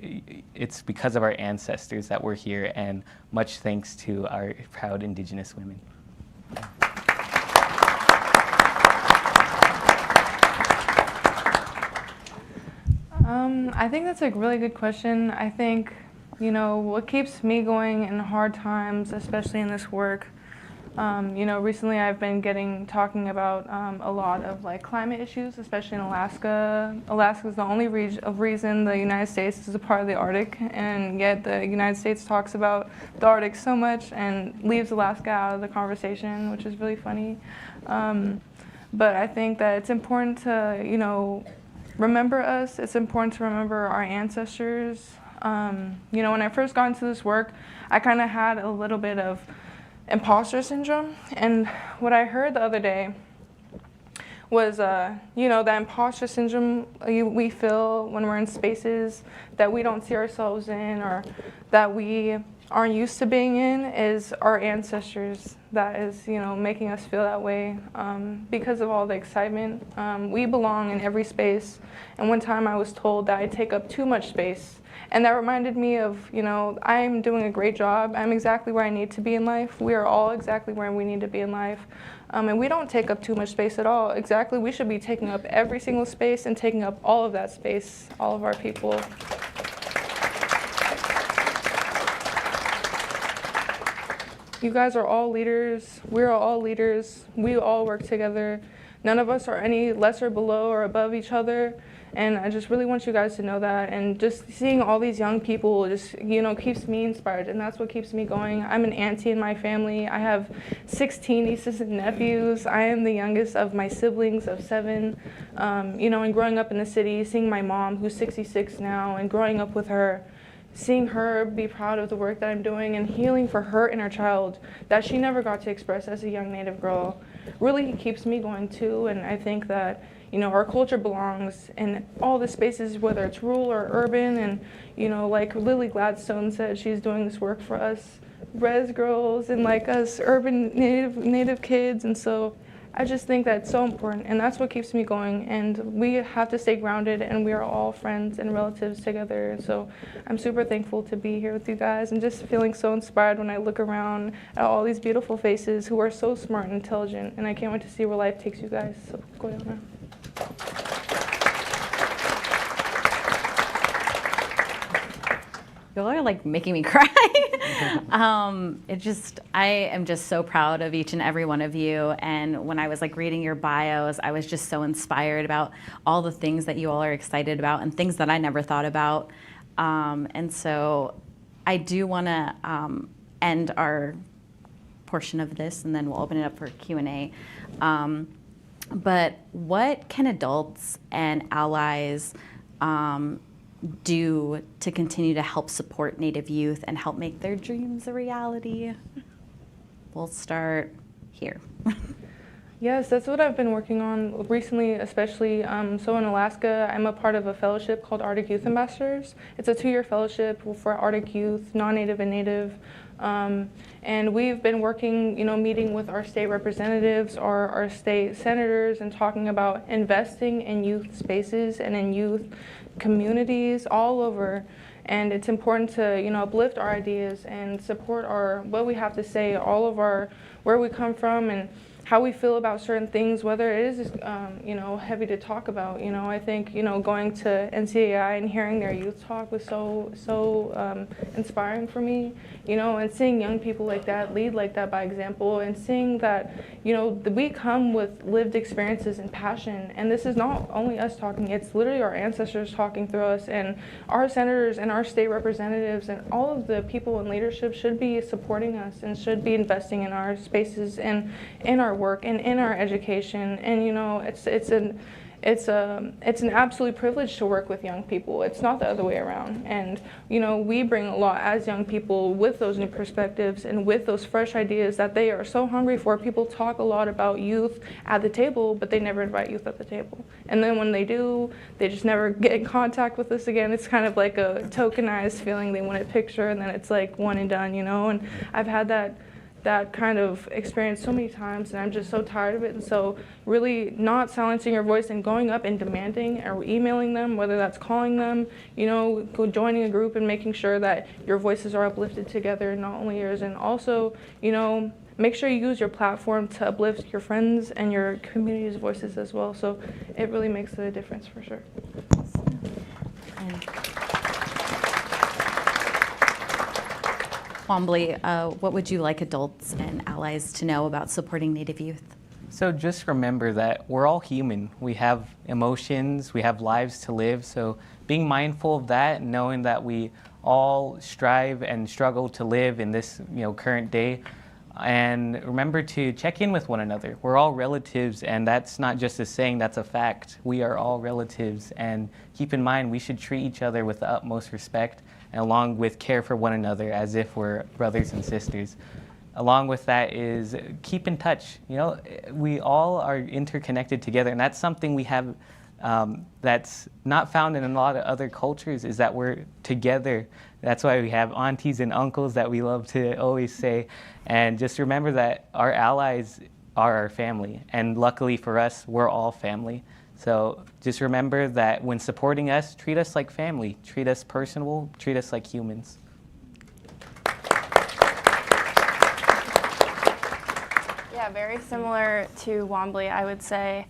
it's because of our ancestors that we're here, and much thanks to our proud Indigenous women. I think that's a really good question. I think, you know, what keeps me going in hard times, especially in this work, you know, recently I've been talking about a lot of like climate issues, especially in Alaska. Alaska is the only reason the United States is a part of the Arctic, and yet the United States talks about the Arctic so much and leaves Alaska out of the conversation, which is really funny. But I think that it's important to, you know, remember us. It's important to remember our ancestors. You know, when I first got into this work, I kind of had a little bit of imposter syndrome, and what I heard the other day was, you know, that imposter syndrome we feel when we're in spaces that we don't see ourselves in, or that we aren't used to being in, is our ancestors that is, you know, making us feel that way, because of all the excitement. We belong in every space, and one time I was told that I take up too much space, And that reminded me of, I'm doing a great job. I'm exactly where I need to be in life. We are all exactly where we need to be in life. And we don't take up too much space at all. Exactly, we should be taking up every single space and taking up all of that space, all of our people. You guys are all leaders. We're all leaders. We all work together. None of us are any lesser below or above each other. And I just really want you guys to know that. And just seeing all these young people just, keeps me inspired. And that's what keeps me going. I'm an auntie in my family. I have 16 nieces and nephews. I am the youngest of my siblings of 7. And growing up in the city, seeing my mom, who's 66 now, and growing up with her, seeing her be proud of the work that I'm doing and healing for her inner child that she never got to express as a young Native girl really keeps me going too. And I think that, our culture belongs in all the spaces, whether it's rural or urban. And, like Lily Gladstone said, she's doing this work for us res girls and like us urban native kids. And so I just think that's so important, and that's what keeps me going. And we have to stay grounded, and we are all friends and relatives together. And so I'm super thankful to be here with you guys, and just feeling so inspired when I look around at all these beautiful faces who are so smart and intelligent. And I can't wait to see where life takes you guys. So go ahead. Y'all are like making me cry. I am just so proud of each and every one of you. And when I was like reading your bios, I was just so inspired about all the things that you all are excited about and things that I never thought about. And so I do want to end our portion of this, and then we'll open it up for Q&A. But what can adults and allies do to continue to help support Native youth and help make their dreams a reality? We'll start here. Yes, that's what I've been working on recently, especially. So in Alaska, I'm a part of a fellowship called Arctic Youth Ambassadors. It's a 2-year fellowship for Arctic youth, non-Native and Native. And we've been working, meeting with our state representatives or our state senators and talking about investing in youth spaces and in youth communities all over. And it's important to, uplift our ideas and support what we have to say, all of where we come from and how we feel about certain things, whether it is, heavy to talk about. I think, going to NCAI and hearing their youth talk was so inspiring for me, and seeing young people like that lead like that by example, and seeing that, we come with lived experiences and passion. And this is not only us talking, it's literally our ancestors talking through us, and our senators and our state representatives and all of the people in leadership should be supporting us and should be investing in our spaces and in our work and in our education. And it's an absolute privilege to work with young people. It's not the other way around. And we bring a lot as young people with those new perspectives and with those fresh ideas that they are so hungry for. People talk a lot about youth at the table, but they never invite youth at the table. And then when they do, they just never get in contact with us again. It's kind of like a tokenized feeling. They want a picture, and then it's like one and done, And I've had that kind of experience so many times, and I'm just so tired of it. And so really not silencing your voice and going up and demanding or emailing them, whether that's calling them, joining a group and making sure that your voices are uplifted together, not only yours. And also, make sure you use your platform to uplift your friends and your community's voices as well. So it really makes a difference for sure. Wombly, what would you like adults and allies to know about supporting Native youth? So just remember that we're all human. We have emotions, we have lives to live. So being mindful of that, knowing that we all strive and struggle to live in this current day. And remember to check in with one another. We're all relatives, and that's not just a saying, that's a fact. We are all relatives, and keep in mind we should treat each other with the utmost respect, and along with care for one another as if we're brothers and sisters. Along with that is keep in touch. We all are interconnected together, and that's something we have that's not found in a lot of other cultures, is that we're together. That's why we have aunties and uncles that we love to always say. And just remember that our allies are our family, and luckily for us, we're all family. So just remember that when supporting us, treat us like family, treat us personable, treat us like humans. Yeah, very similar to Wombly, I would say.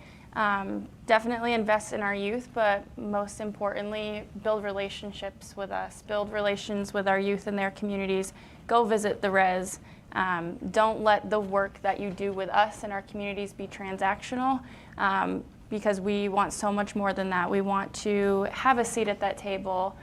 Definitely invest in our youth, but most importantly, build relationships with us, build relations with our youth and their communities. Go visit the res. Don't let the work that you do with us and our communities be transactional, because we want so much more than that. We want to have a seat at that table,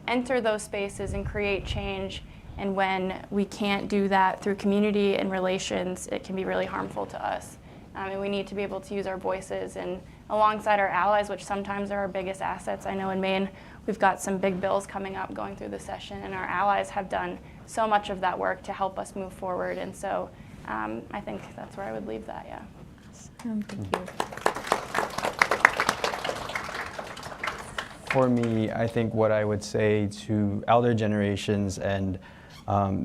enter those spaces and create change. And when we can't do that through community and relations, it can be really harmful to us. And we need to be able to use our voices and alongside our allies, which sometimes are our biggest assets. I know in Maine, we've got some big bills coming up going through the session, and our allies have done so much of that work to help us move forward. And so I think that's where I would leave that, yeah. Thank you. For me, I think what I would say to elder generations and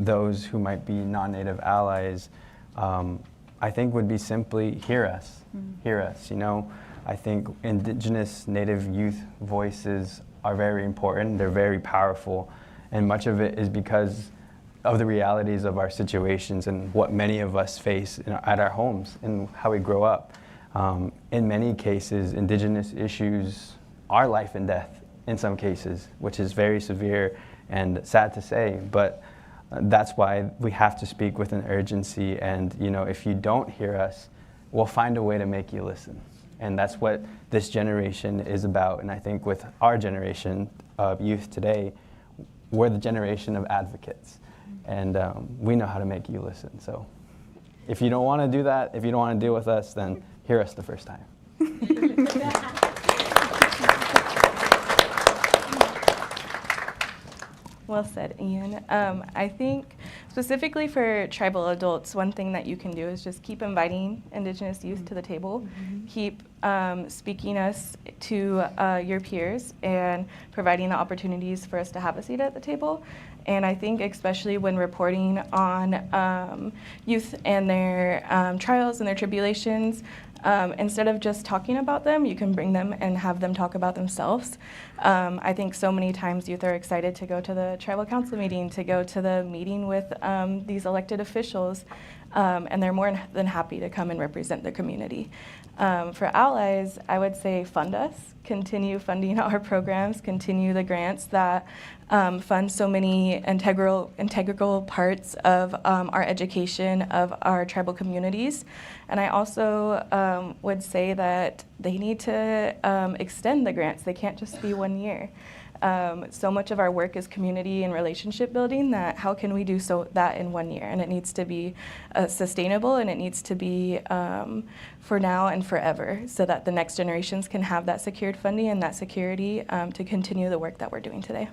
those who might be non-native allies, I think would be simply hear us, hear us. You know, I think Indigenous Native youth voices are very important. They're very powerful, and much of it is because of the realities of our situations and what many of us face at our homes and how we grow up. In many cases, Indigenous issues are life and death in some cases, which is very severe and sad to say, but that's why we have to speak with an urgency. And you know, if you don't hear us, we'll find a way to make you listen. And that's what this generation is about. And I think with our generation of youth today, we're the generation of advocates. And we know how to make you listen. So if you don't want to do that, if you don't want to deal with us, then hear us the first time. Well said, Ian. I think specifically for tribal adults, one thing that you can do is just keep inviting Indigenous youth to the table, keep speaking us to your peers and providing the opportunities for us to have a seat at the table. And I think especially when reporting on youth and their trials and their tribulations, instead of just talking about them, you can bring them and have them talk about themselves. I think so many times youth are excited to go to the tribal council meeting, to go to the meeting with these elected officials, and they're more than happy to come and represent their community. For allies, I would say fund us, continue funding our programs, continue the grants that fund so many integral parts of our education of our tribal communities. And I also would say that they need to extend the grants. They can't just be 1 year. So much of our work is community and relationship building, that how can we do that in 1 year? And it needs to be sustainable, and it needs to be for now and forever, so that the next generations can have that secured funding and that security to continue the work that we're doing today.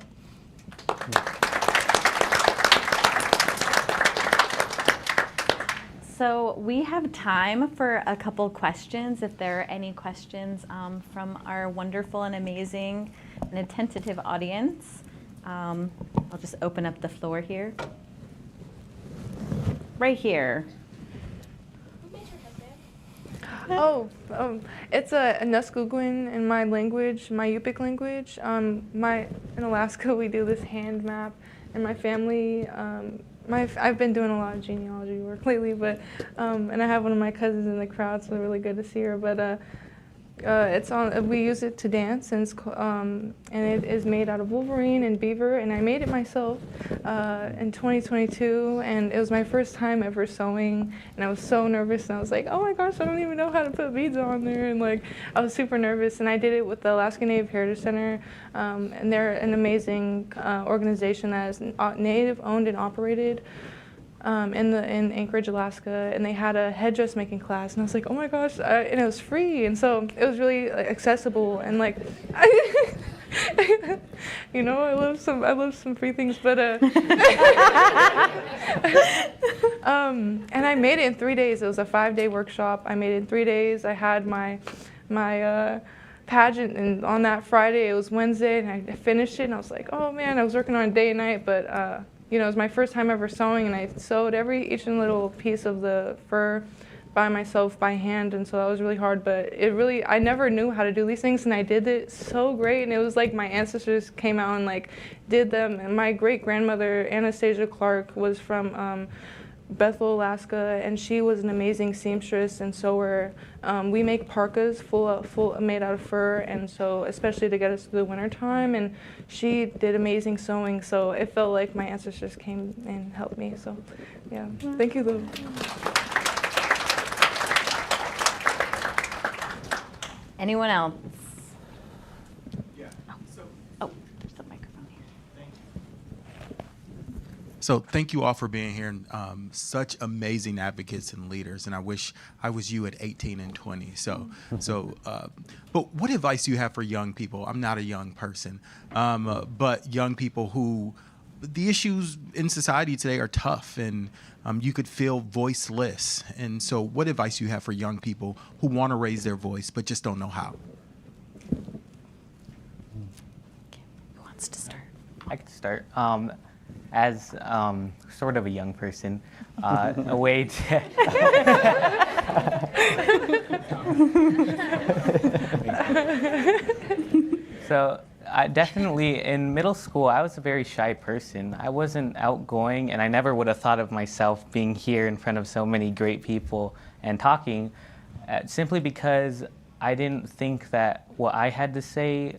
So we have time for a couple questions, if there are any questions from our wonderful and amazing and attentive audience. I'll just open up the floor here. Right here. It's a Nuskuguin in my language, my Yupik language. In Alaska, we do this hand map, and my family, I've been doing a lot of genealogy work lately, but and I have one of my cousins in the crowd, so really good to see her. But we use it to dance, and it is made out of wolverine and beaver, and I made it myself in 2022, and it was my first time ever sewing, and I was so nervous, and I was like, oh my gosh, I don't even know how to put beads on there, and like I was super nervous, and I did it with the Alaska Native Heritage Center, and they're an amazing organization that is Native owned and operated. In Anchorage, Alaska, and they had a headdress making class, and I was like, oh my gosh, and it was free, and so it was really accessible, and like, you know, I love some free things, but and I made it in 3 days. It was a 5-day workshop. I made it in 3 days. I had my pageant, and on that Friday, it was Wednesday, and I finished it, and I was like, oh man, I was working on it day and night, but you know, it was my first time ever sewing, and I sewed each and little piece of the fur by myself by hand, and so that was really hard, but I never knew how to do these things, and I did it so great, and it was like my ancestors came out and like did them. And my great grandmother Anastasia Clark was from Bethel, Alaska, and she was an amazing seamstress and sewer. We make parkas made out of fur, and so especially to get us through the winter time, and she did amazing sewing, so it felt like my ancestors came and helped me. So yeah, thank you, Lou. Anyone else? Yeah. Oh, there's the microphone here. So thank you all for being here. Such amazing advocates and leaders, and I wish I was you at 18 and 20. But what advice do you have for young people? I'm not a young person, but young people who the issues in society today are tough, and you could feel voiceless. And so what advice do you have for young people who want to raise their voice but just don't know how? Who wants to start? I could start. As sort of a young person, a way to so definitely in middle school, I was a very shy person. I wasn't outgoing, and I never would have thought of myself being here in front of so many great people and talking, simply because I didn't think that what I had to say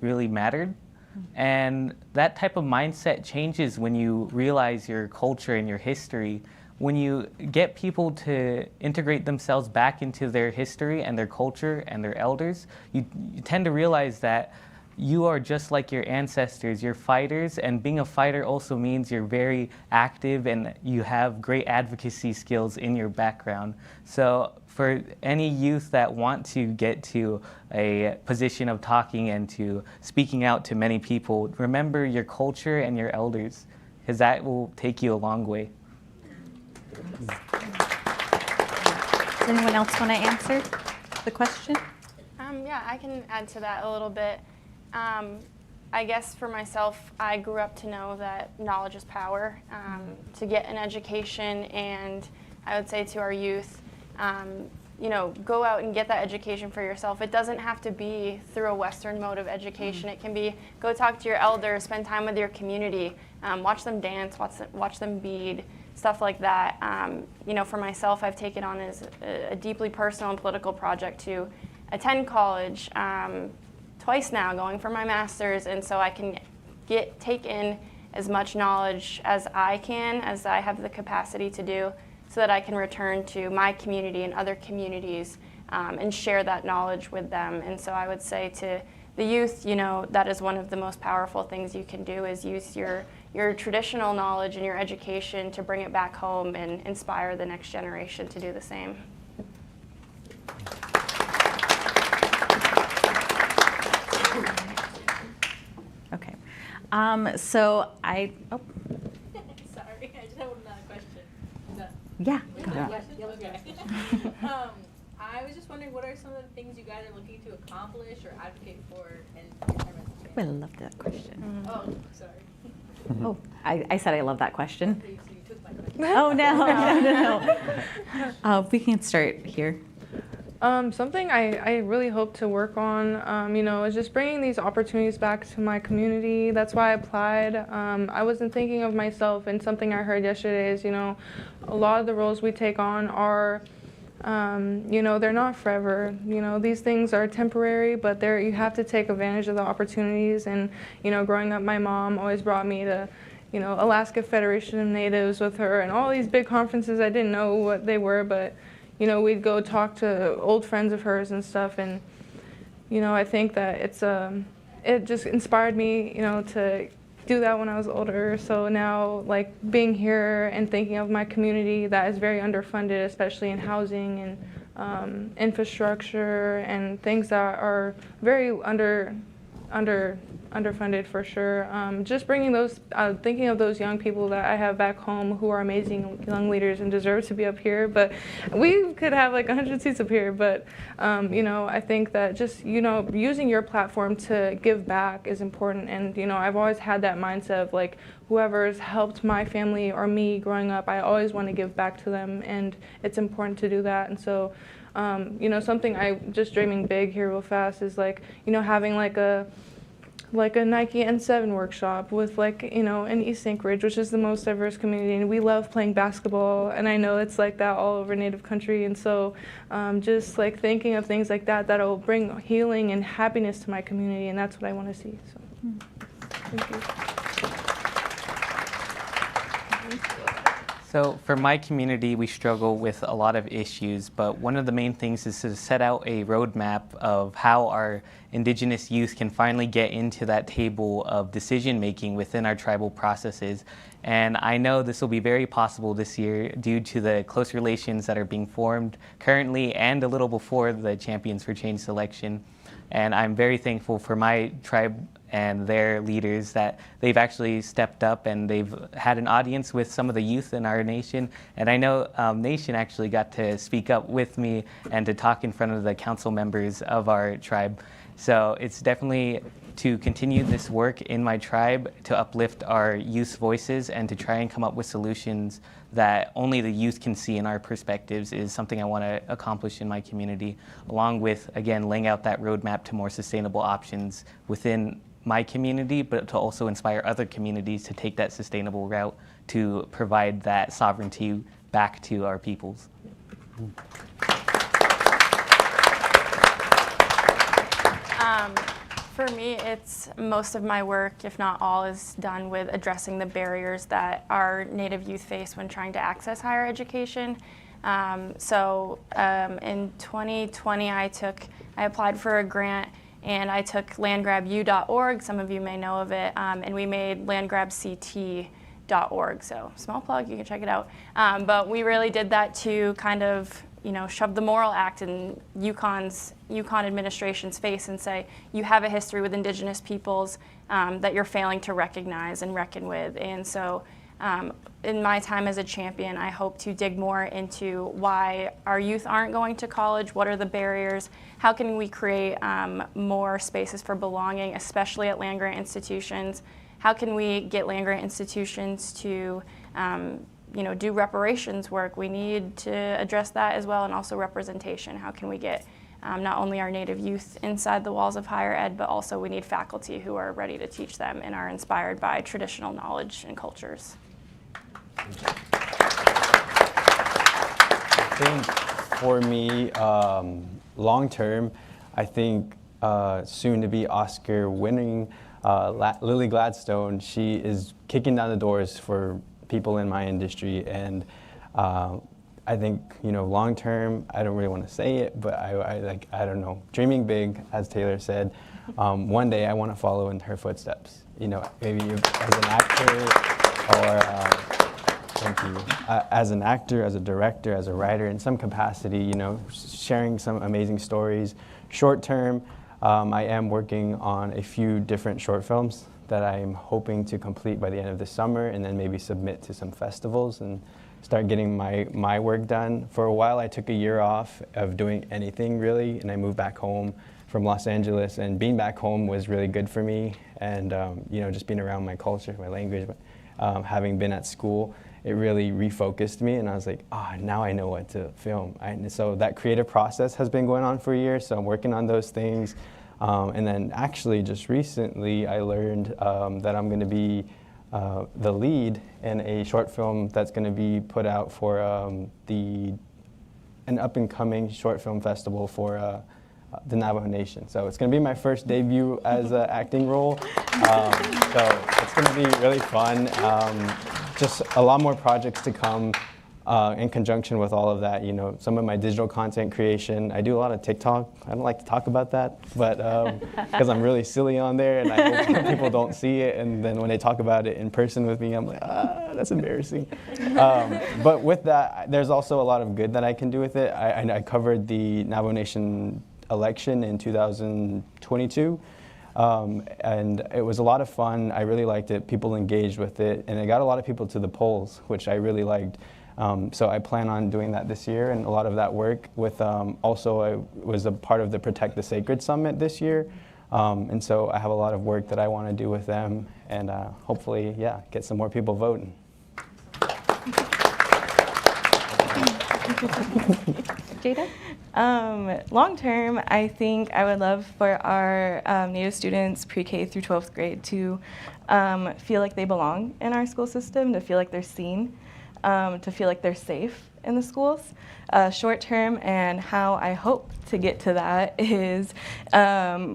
really mattered. And that type of mindset changes when you realize your culture and your history. When you get people to integrate themselves back into their history and their culture and their elders, you tend to realize that you are just like your ancestors. You're fighters, and being a fighter also means you're very active and you have great advocacy skills in your background. So for any youth that want to get to a position of talking and to speaking out to many people, remember your culture and your elders, because that will take you a long way. Does anyone else want to answer the question? Yeah, I can add to that a little bit. I guess for myself, I grew up to know that knowledge is power. To get an education, and I would say to our youth, go out and get that education for yourself. It doesn't have to be through a Western mode of education. It can be go talk to your elders, spend time with your community, watch them dance, watch them bead, stuff like that. For myself, I've taken on as a deeply personal and political project to attend college twice now, going for my master's, and so I can take in as much knowledge as I can, as I have the capacity to do, so that I can return to my community and other communities and share that knowledge with them. And so I would say to the youth, that is one of the most powerful things you can do, is use your traditional knowledge and your education to bring it back home and inspire the next generation to do the same. Okay. Sorry, I just have another question. Yeah. Okay. I was just wondering, what are some of the things you guys are looking to accomplish or advocate for in your time as a I love that question. Oh, sorry. Oh, I said I love that question. So you took my question. Oh, no. We can start here. Something I really hope to work on, is just bringing these opportunities back to my community. That's why I applied. I wasn't thinking of myself, and something I heard yesterday is, a lot of the roles we take on are, they're not forever. These things are temporary, but you have to take advantage of the opportunities. And, growing up, my mom always brought me to, Alaska Federation of Natives with her, and all these big conferences. I didn't know what they were, but we'd go talk to old friends of hers and stuff, and I think that it just inspired me, to do that when I was older. So now, like, being here and thinking of my community that is very underfunded, especially in housing and infrastructure and things that are very underfunded for sure. Just bringing those, thinking of those young people that I have back home who are amazing young leaders and deserve to be up here, but we could have like 100 seats up here, but you know, I think that just, you know, using your platform to give back is important. And you know, I've always had that mindset of like, whoever's helped my family or me growing up, I always want to give back to them, and it's important to do that. And so you know, something I just dreaming big here real fast is like, you know, having like a Nike N7 workshop with like, you know, in East Anchorage, which is the most diverse community, and we love playing basketball, and I know it's like that all over Native country. And so just like thinking of things like that that'll bring healing and happiness to my community, and that's what I want to see. So thank you. So for my community, we struggle with a lot of issues, but one of the main things is to set out a roadmap of how our Indigenous youth can finally get into that table of decision making within our tribal processes. And I know this will be very possible this year due to the close relations that are being formed currently and a little before the Champions for Change selection. And I'm very thankful for my tribe and their leaders that they've actually stepped up and they've had an audience with some of the youth in our nation. And I know Nation actually got to speak up with me and to talk in front of the council members of our tribe. So it's definitely to continue this work in my tribe to uplift our youth voices and to try and come up with solutions that only the youth can see in our perspectives is something I want to accomplish in my community, along with, again, laying out that roadmap to more sustainable options within my community, but to also inspire other communities to take that sustainable route to provide that sovereignty back to our peoples. For me, it's most of my work, if not all, is done with addressing the barriers that our Native youth face when trying to access higher education. In 2020, I applied for a grant and I took landgrabu.org, some of you may know of it, and we made landgrabct.org, so small plug, you can check it out. But we really did that to kind of, you know, shove the Moral Act in Yukon administration's face and say, you have a history with Indigenous peoples that you're failing to recognize and reckon with. And so in my time as a champion, I hope to dig more into why our youth aren't going to college, what are the barriers, how can we create more spaces for belonging, especially at land-grant institutions, how can we get land-grant institutions to you know, do reparations work. We need to address that as well, and also representation. How can we get not only our Native youth inside the walls of higher ed, but also we need faculty who are ready to teach them and are inspired by traditional knowledge and cultures. I think for me, long term, I think soon to be Oscar winning Lily Gladstone, she is kicking down the doors for people in my industry, and I think, you know, long term, I don't really want to say it, but I don't know, dreaming big, as Taylor said. One day I want to follow in her footsteps. You know, maybe as an actor, or thank you, as an actor, as a director, as a writer, in some capacity. You know, sharing some amazing stories. Short term, I am working on a few different short films that I'm hoping to complete by the end of the summer, and then maybe submit to some festivals and start getting my work done. For a while, I took a year off of doing anything really, and I moved back home from Los Angeles, and being back home was really good for me, and you know, just being around my culture, my language, having been at school, it really refocused me, and I was like, now I know what to film. And so that creative process has been going on for a year, so I'm working on those things. And then actually just recently I learned that I'm going to be the lead in a short film that's going to be put out for an up-and-coming short film festival for the Navajo Nation. So it's going to be my first debut as an acting role. So it's going to be really fun. Just a lot more projects to come. In conjunction with all of that, you know, some of my digital content creation. I do a lot of TikTok. I don't like to talk about that, but because I'm really silly on there, and I hope people don't see it. And then when they talk about it in person with me, I'm like, that's embarrassing. But with that, there's also a lot of good that I can do with it. I covered the Navajo Nation election in 2022. And it was a lot of fun. I really liked it. People engaged with it, and it got a lot of people to the polls, which I really liked. So I plan on doing that this year, and a lot of that work with also I was a part of the Protect the Sacred Summit this year. And so I have a lot of work that I want to do with them, and hopefully, yeah, get some more people voting. Jada? Long term, I think I would love for our Native students pre-K through 12th grade to feel like they belong in our school system, to feel like they're seen, to feel like they're safe in the schools. Short term, and how I hope to get to that is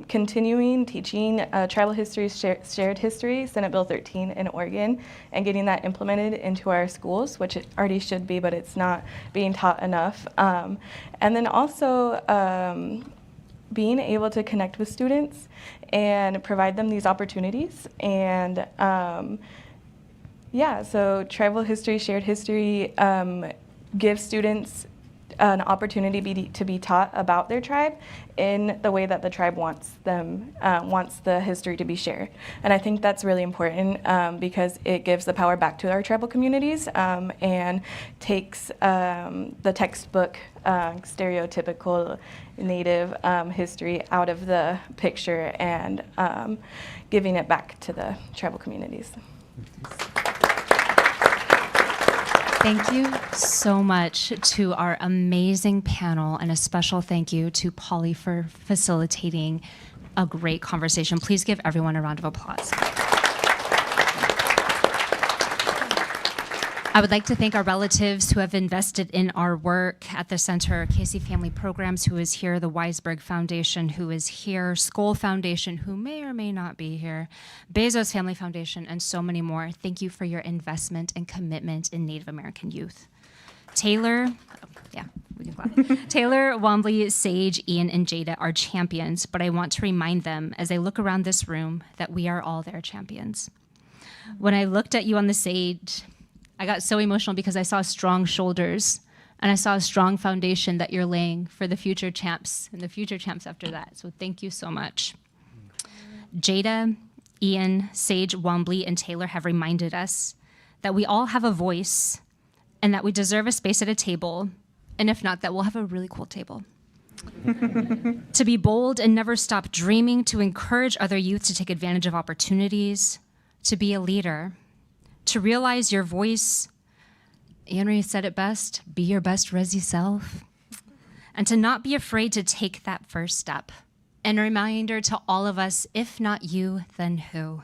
continuing teaching tribal history, shared history, Senate Bill 13 in Oregon, and getting that implemented into our schools, which it already should be, but it's not being taught enough. And then also being able to connect with students and provide them these opportunities. And yeah, so tribal history, shared history gives students an opportunity to be taught about their tribe in the way that the tribe wants them, wants the history to be shared. And I think that's really important because it gives the power back to our tribal communities and takes the textbook stereotypical Native history out of the picture and giving it back to the tribal communities. Thank you so much to our amazing panel, and a special thank you to Polly for facilitating a great conversation. Please give everyone a round of applause. I would like to thank our relatives who have invested in our work at the Center, Casey Family Programs, who is here, the Weisberg Foundation, who is here, Skoll Foundation, who may or may not be here, Bezos Family Foundation, and so many more. Thank you for your investment and commitment in Native American youth. Taylor, Taylor, Wombly, Sage, Ian, and Jada are champions, but I want to remind them as they look around this room that we are all their champions. When I looked at you on the stage, I got so emotional because I saw strong shoulders and I saw a strong foundation that you're laying for the future champs and the future champs after that. So thank you so much. Jada, Ian, Sage, Wombly, and Taylor have reminded us that we all have a voice and that we deserve a space at a table. And if not, that we'll have a really cool table. To be bold and never stop dreaming, to encourage other youth to take advantage of opportunities, to be a leader, to realize your voice, Henry said it best, be your best Resi self, and to not be afraid to take that first step. And a reminder to all of us, if not you, then who?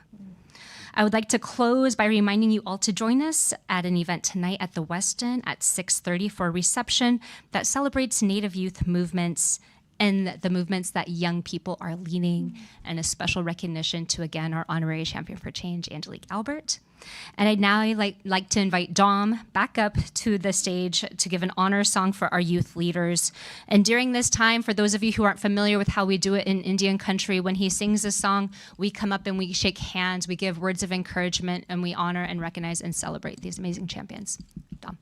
I would like to close by reminding you all to join us at an event tonight at the Westin at 6:30 for a reception that celebrates Native youth movements and the movements that young people are leading, and a special recognition to, again, our honorary champion for change, Angelique Albert. And I'd now like to invite Dom back up to the stage to give an honor song for our youth leaders. And during this time, for those of you who aren't familiar with how we do it in Indian country, when he sings a song, we come up and we shake hands, we give words of encouragement, and we honor and recognize and celebrate these amazing champions. Dom.